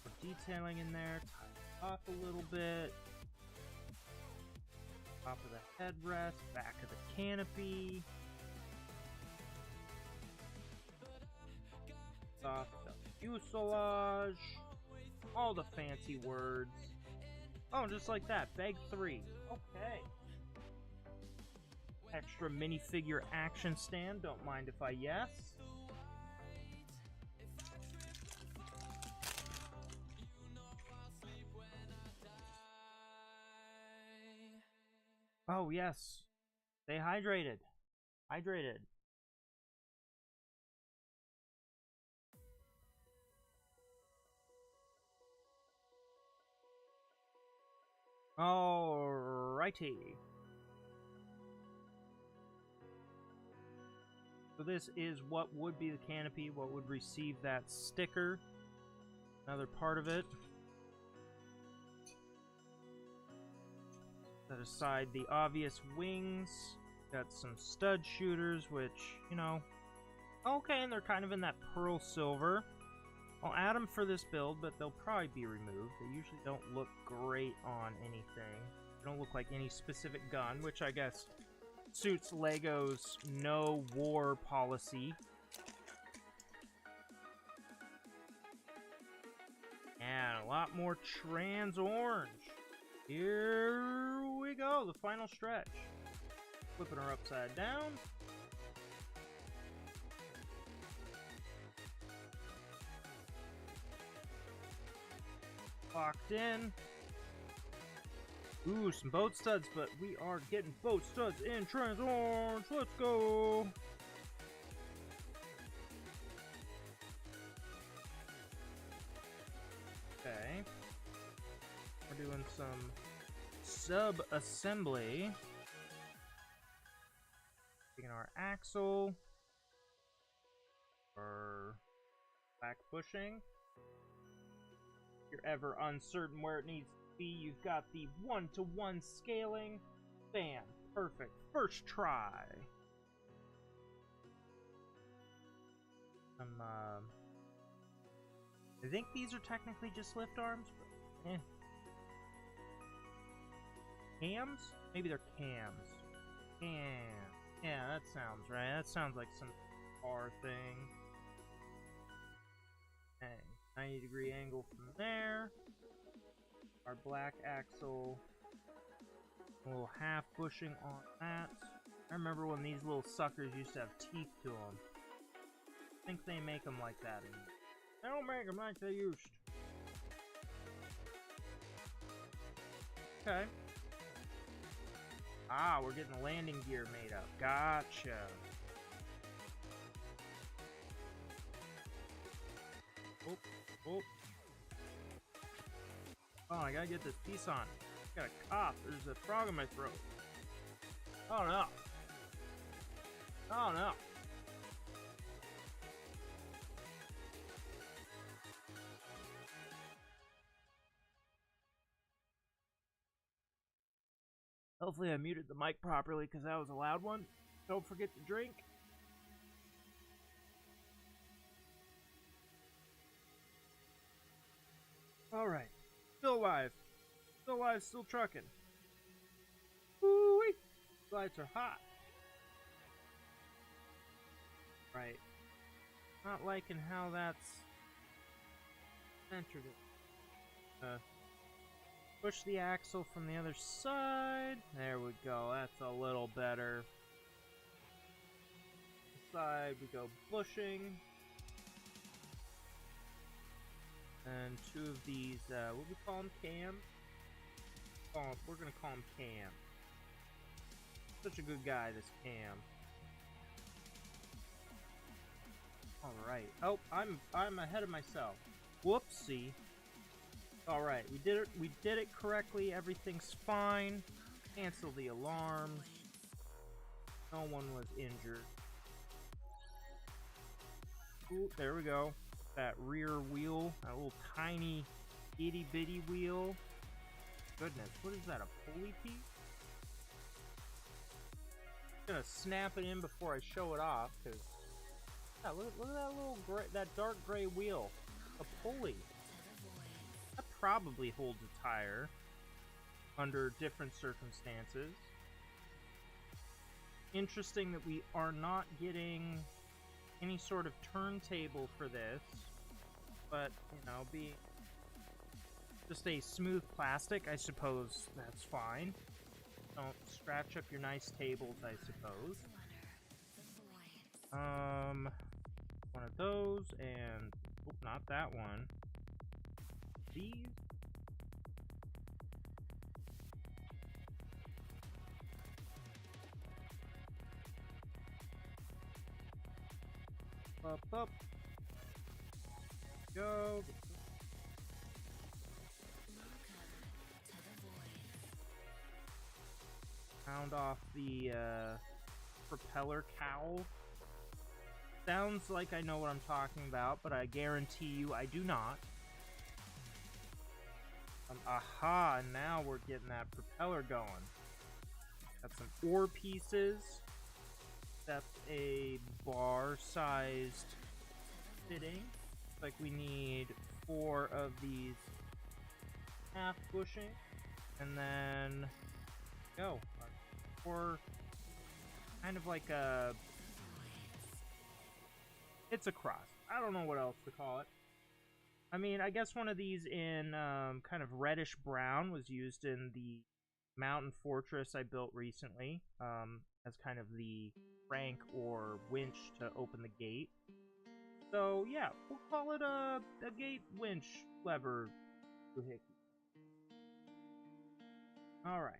A: Put detailing in there, tie it off a little bit. Top of the headrest, back of the canopy. Off the fuselage. All the fancy words. Oh, just like that. Bag 3. Okay. Extra minifigure action stand. Don't mind if I yes. Oh, yes. Stay hydrated. Hydrated. Alrighty. So this is what would be the canopy, what would receive that sticker. Another part of it. Set aside the obvious wings. Got some stud shooters, which, you know, okay, and they're kind of in that pearl silver. I'll add them for this build, but they'll probably be removed. They usually don't look great on anything. They don't look like any specific gun, which I guess suits LEGO's no war policy. And a lot more trans orange. Here we go, the final stretch. Flipping her upside down. locked in. Ooh, some boat studs, but we are getting boat studs in Transforms. Let's go. Okay. We're doing some sub-assembly. Taking our axle. Our back bushing. If you're ever uncertain where it needs to be, you've got the 1-to-1 scaling. Bam. Perfect. First try. I think these are technically just lift arms, but cams? Maybe they're cams. Cam. Yeah, that sounds right. That sounds like some car thing. Okay, 90-degree angle from there. Our black axle. A little half bushing on that. I remember when these little suckers used to have teeth to them. I think they make them like that anymore. They don't make them like they used. Okay. Ah, we're getting the landing gear made up. Gotcha. Oh, oh. Oh, I gotta get this piece on. I got a cough. There's a frog in my throat. Oh no. Oh no. Hopefully I muted the mic properly because that was a loud one. Don't forget to drink. Alright. Still alive. Still alive, still trucking. Woo-wee! Lights are hot. Right. Not liking how that's centered it. Push the axle from the other side. There we go. That's a little better. This side we go bushing. And two of these, what do we call them? Cams? Oh, we're gonna call him Cam. Such a good guy, this Cam. Alright. Oh, I'm ahead of myself. Whoopsie. Alright, we did it correctly, everything's fine. Cancel the alarms. No one was injured. Ooh, there we go. That rear wheel, that little tiny itty bitty wheel. Goodness, what is that, a pulley piece? I'm gonna snap it in before I show it off, because yeah, look at that little gray, that dark gray wheel. A pulley. That probably holds a tire under different circumstances. Interesting that we are not getting any sort of turntable for this, but you know, be just a smooth plastic, I suppose that's fine. Don't scratch up your nice tables, I suppose. One of those, and oh, not that one. These. Up. Go. Pound off the propeller cowl. Sounds like I know what I'm talking about, but I guarantee you I do not. Aha, and now we're getting that propeller going. Got some ore pieces. That's a bar-sized fitting. Looks like we need 4 of these half bushing, and then go. Or kind of like a, it's a cross. I don't know what else to call it. I mean, I guess one of these in kind of reddish brown was used in the mountain fortress I built recently, as kind of the crank or winch to open the gate. So yeah, we'll call it a gate winch lever doohickey. Alright.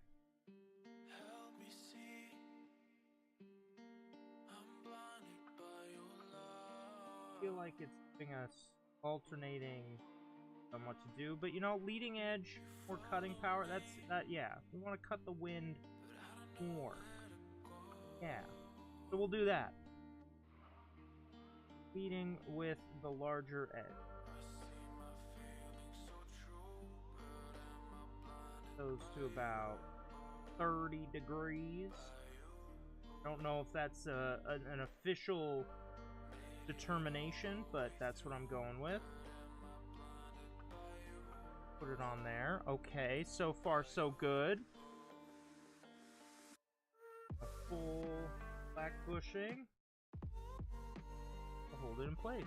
A: I feel like it's giving us alternating on what to do, but you know, leading edge or cutting power, yeah. We want to cut the wind more. Yeah. So we'll do that. Leading with the larger edge. Goes to about 30 degrees. Don't know if that's an official determination, but that's what I'm going with. Put it on there. Okay, so far so good. A full black bushing. Hold it in place.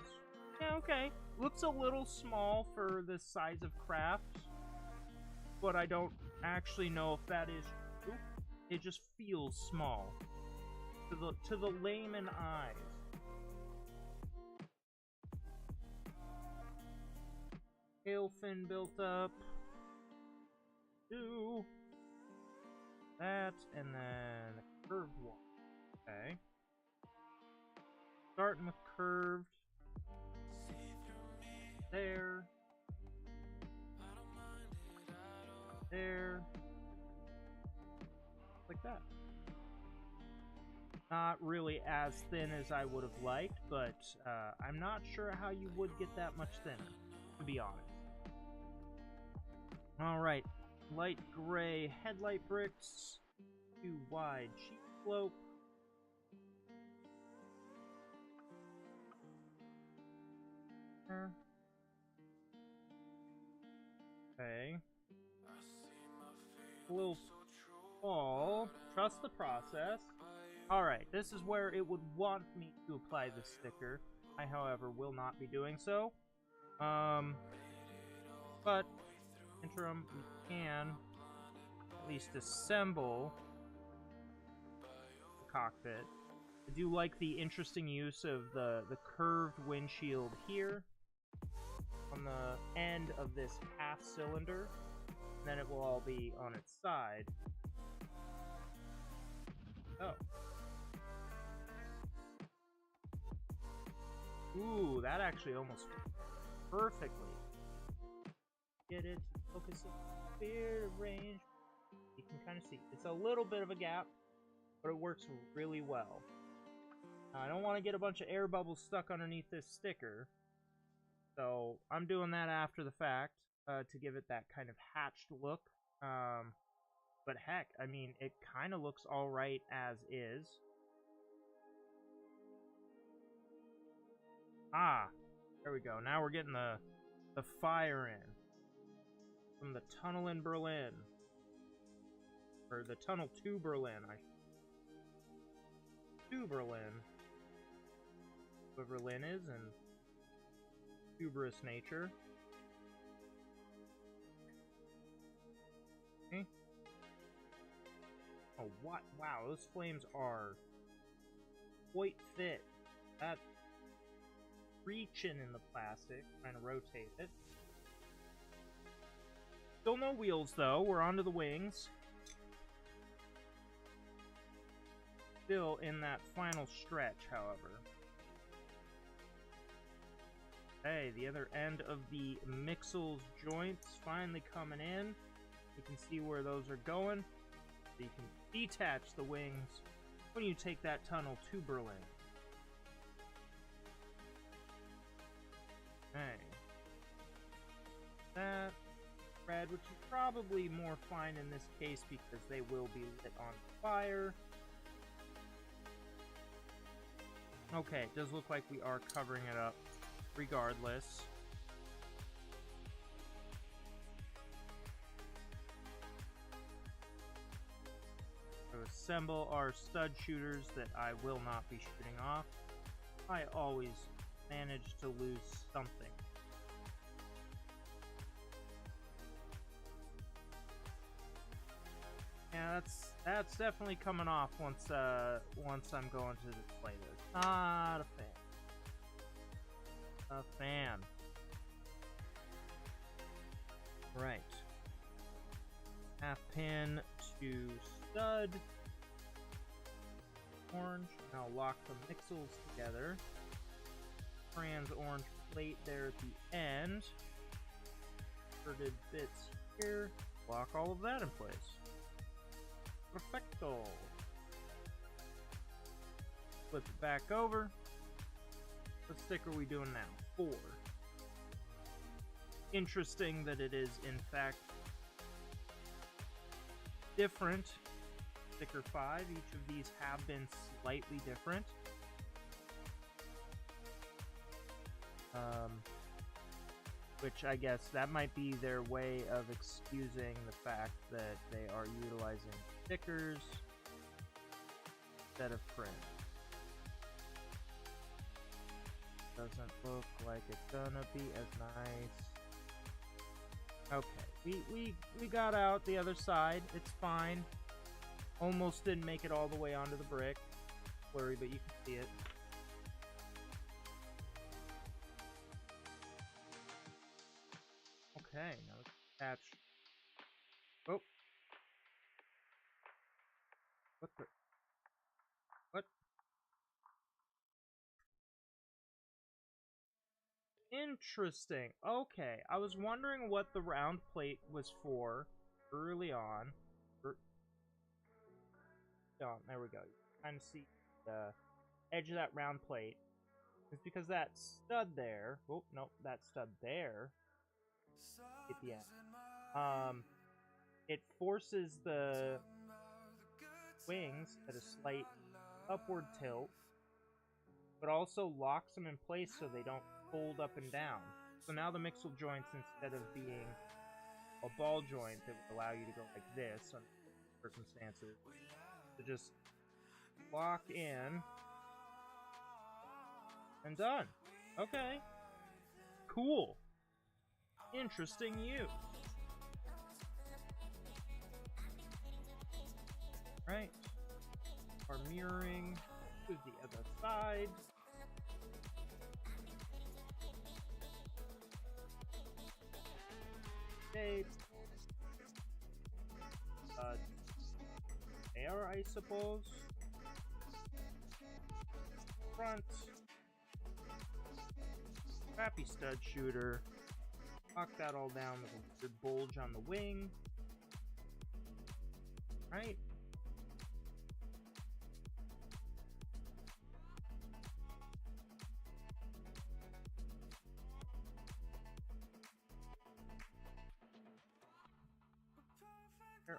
A: Yeah, okay. Looks a little small for this size of craft, but I don't actually know if that is true. It just feels small to the layman eyes. Tail fin built up. Do that, and then a curved one. Okay. Starting with curved. There. There. Like that. Not really as thin as I would have liked, but I'm not sure how you would get that much thinner, to be honest. Alright, light gray headlight bricks, 2 wide sheet slope. Okay. A little fall. Trust the process. Alright, this is where it would want me to apply the sticker. I, however, will not be doing so. But interim, we can at least assemble the cockpit. I do like the interesting use of the curved windshield here on the end of this half cylinder, and then it will all be on its side. Oh. Ooh, that actually almost perfectly. Get it, focus it, clear range. You can kind of see it's a little bit of a gap, but it works really well. I don't want to get a bunch of air bubbles stuck underneath this sticker, so I'm doing that after the fact to give it that kind of hatched look. But heck, I mean, it kind of looks alright as is. Ah, there we go. Now we're getting the fire in. From the tunnel in Berlin. Or the tunnel to Berlin. To Berlin. Whoever Lynn is, and hubris nature. Okay. Oh, what? Wow, those flames are quite fit. That reaching in the plastic, trying to rotate it. Still no wheels, though. We're onto the wings. Still in that final stretch, however. Hey, the other end of the Mixel's joints finally coming in. You can see where those are going. So you can detach the wings when you take that tunnel to Berlin. Okay. That red, which is probably more fine in this case because they will be lit on fire. Okay, it does look like we are covering it up regardless. So assemble our stud shooters that I will not be shooting off. I always manage to lose something. Yeah, that's definitely coming off once I'm going to display this. Not a fan. A fan. Right. Half pin to stud. Orange. Now lock the mixels together. Trans orange plate there at the end. Inverted bits here. Lock all of that in place. Perfecto. Flip it back over. What stick are we doing now? 4. Interesting that it is, in fact, different. Sticker 5. Each of these have been slightly different. Which I guess that might be their way of excusing the fact that they are utilizing stickers instead of print. Doesn't look like it's gonna be as nice. Okay, we got out the other side. It's fine. Almost didn't make it all the way onto the brick. Blurry, but you can see it. Okay, now let's attach. Oh. What the? What? Interesting. Okay, I was wondering what the round plate was for early on. There we go. You can kind of see the edge of that round plate. It's because that stud there. Oh, no, that stud there. At the end. It forces the wings at a slight upward tilt, but also locks them in place so they don't fold up and down. So now the mixel joints, instead of being a ball joint that would allow you to go like this under circumstances, to just lock in and done. Okay. Cool. Interesting use. Right. Our mirroring to the other side. Shape. Air, I suppose. Front. Crappy stud shooter. Lock that all down with a good bulge on the wing. Right.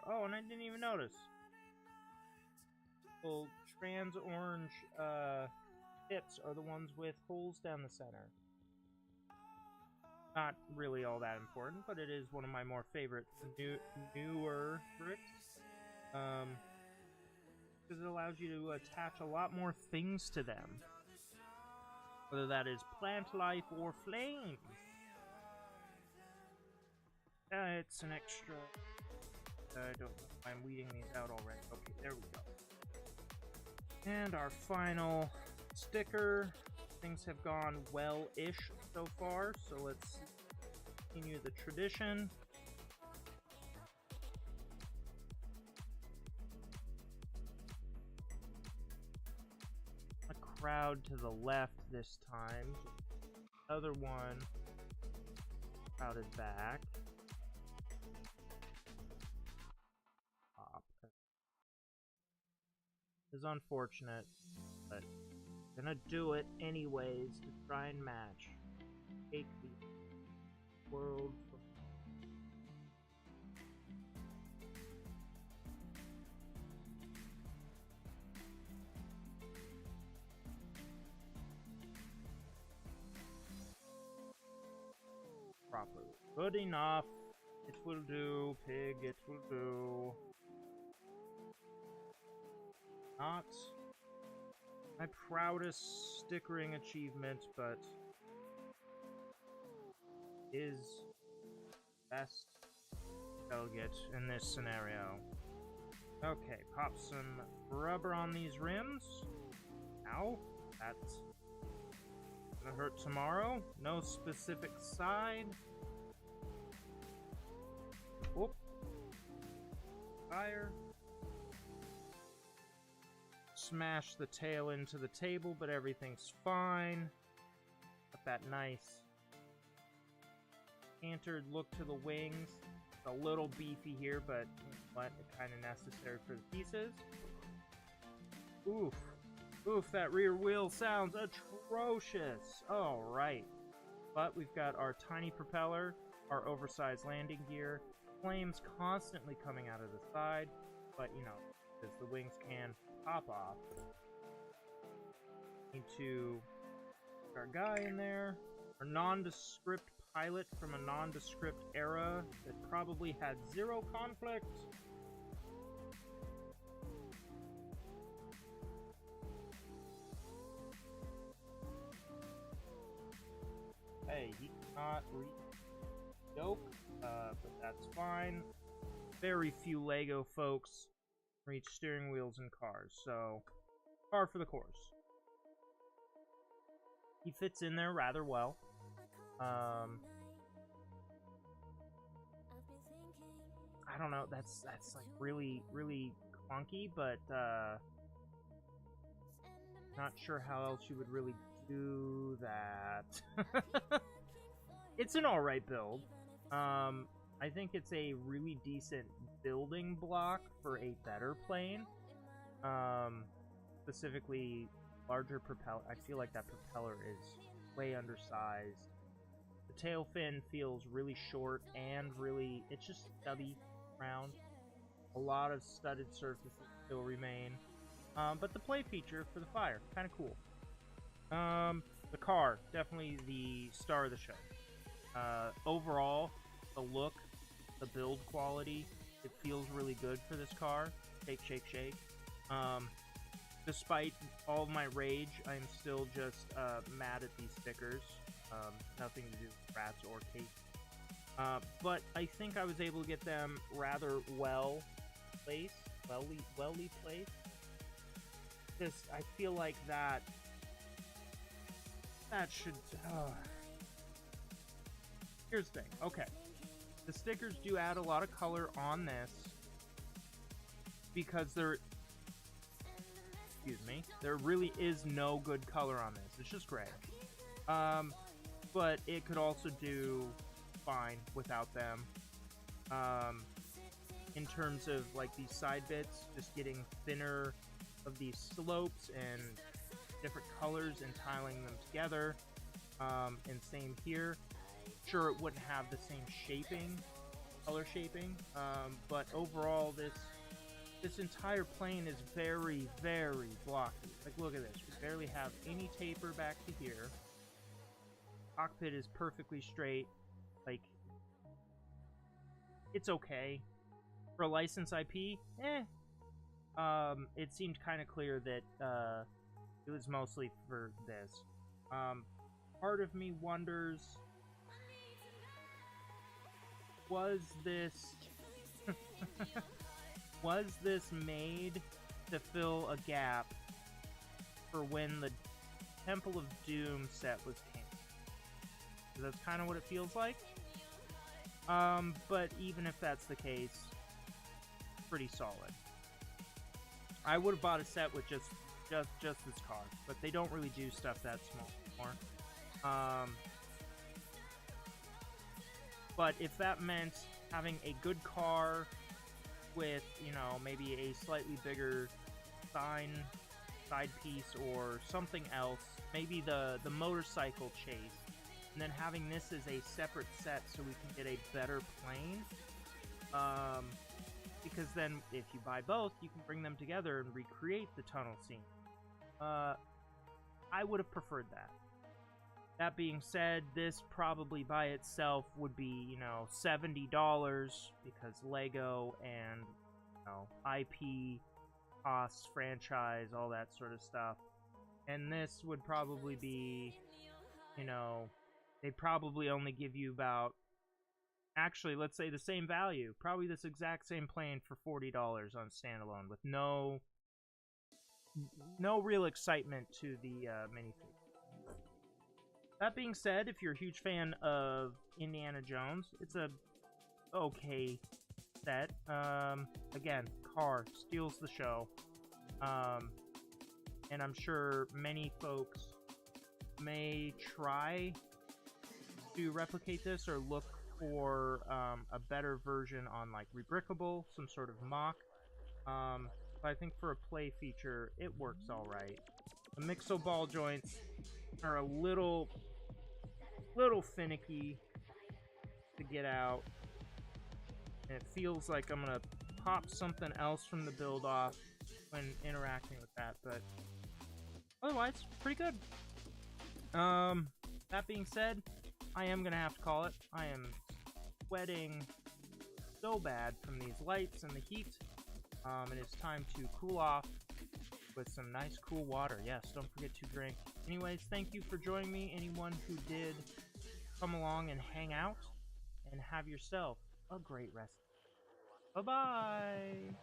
A: Oh, and I didn't even notice. Well, trans orange tips are the ones with holes down the center. Not really all that important, but it is one of my more favorite newer bricks. Because it allows you to attach a lot more things to them. Whether that is plant life or flame. It's an extra. I don't know if I'm weeding these out already. Okay, there we go. And our final sticker. Things have gone well-ish so far, so let's continue the tradition. A crowd to the left this time. Other one crowded back. Is unfortunate, but gonna do it anyways to try and match. Take the world. Properly. Good enough. It will do, pig. It will do. Not my proudest stickering achievement, but is best I'll get in this scenario. Okay, pop some rubber on these rims. Ow, that's gonna hurt tomorrow. No specific side. tire. Smash the tail into the table, but everything's fine. Got that nice cantered look to the wings. It's a little beefy here, but you know what? It's kind of necessary for the pieces. Oof. Oof, that rear wheel sounds atrocious. Alright. But we've got our tiny propeller, our oversized landing gear, flames constantly coming out of the side, but you know, because the wings can pop off. Need to put our guy in there. Our nondescript pilot from a nondescript era that probably had zero conflict. Hey, he cannot read joke, but that's fine. Very few LEGO folks reach steering wheels in cars, so par for the course. He fits in there rather well. I don't know, that's like really clunky, but not sure how else you would really do that. It's an alright build. I think it's a really decent building block for a better plane. Specifically, larger propeller. I feel like that propeller is way undersized. The tail fin feels really short and really, it's just stubby, round. A lot of studded surfaces still remain. But the play feature for the Fire, kind of cool. The car, definitely the star of the show. Overall, the look, the build quality, it feels really good for this car. Shake, shake, shake. Despite all of my rage, I'm still just mad at these stickers. Nothing to do with rats or cake. But I think I was able to get them rather well placed. Welly placed. Just, I feel like that should... Here's the thing. Okay. The stickers do add a lot of color on this because there really is no good color on this. It's just gray. But it could also do fine without them. In terms of like these side bits, just getting thinner of these slopes and different colors and tiling them together. And same here. Sure, it wouldn't have the same shaping, color shaping, but overall this entire plane is very, very blocky. Like, look at this. We barely have any taper back to here. Cockpit is perfectly straight. Like, it's okay. For a licensed IP, it seemed kind of clear that it was mostly for this. Part of me wonders, was this made to fill a gap for when the Temple of Doom set was canceled? That's kind of what it feels like. But even if that's the case, pretty solid. I would have bought a set with just this car, but they don't really do stuff that small anymore. But if that meant having a good car with, you know, maybe a slightly bigger side piece or something else, maybe the motorcycle chase, and then having this as a separate set so we can get a better plane, because then if you buy both, you can bring them together and recreate the tunnel scene. I would have preferred that. That being said, this probably by itself would be, you know, $70 because LEGO and, you know, IP costs, franchise, all that sort of stuff. And this would probably be, you know, they'd probably only give you about, actually, let's say the same value. Probably this exact same plane for $40 on standalone with no real excitement to the minifig. That being said, if you're a huge fan of Indiana Jones, it's a okay set. Again, car steals the show. And I'm sure many folks may try to replicate this or look for a better version on like Rebrickable, some sort of mock. But I think for a play feature, it works all right. The Mixo ball joints are a little finicky to get out, and it feels like I'm gonna pop something else from the build off when interacting with that, but otherwise, pretty good. That being said, I am gonna have to call it. I am sweating so bad from these lights and the heat. And it's time to cool off with some nice cool water. Yes, don't forget to drink. Anyways, thank you for joining me. Anyone who did come along and hang out, and have yourself a great rest. Bye-bye!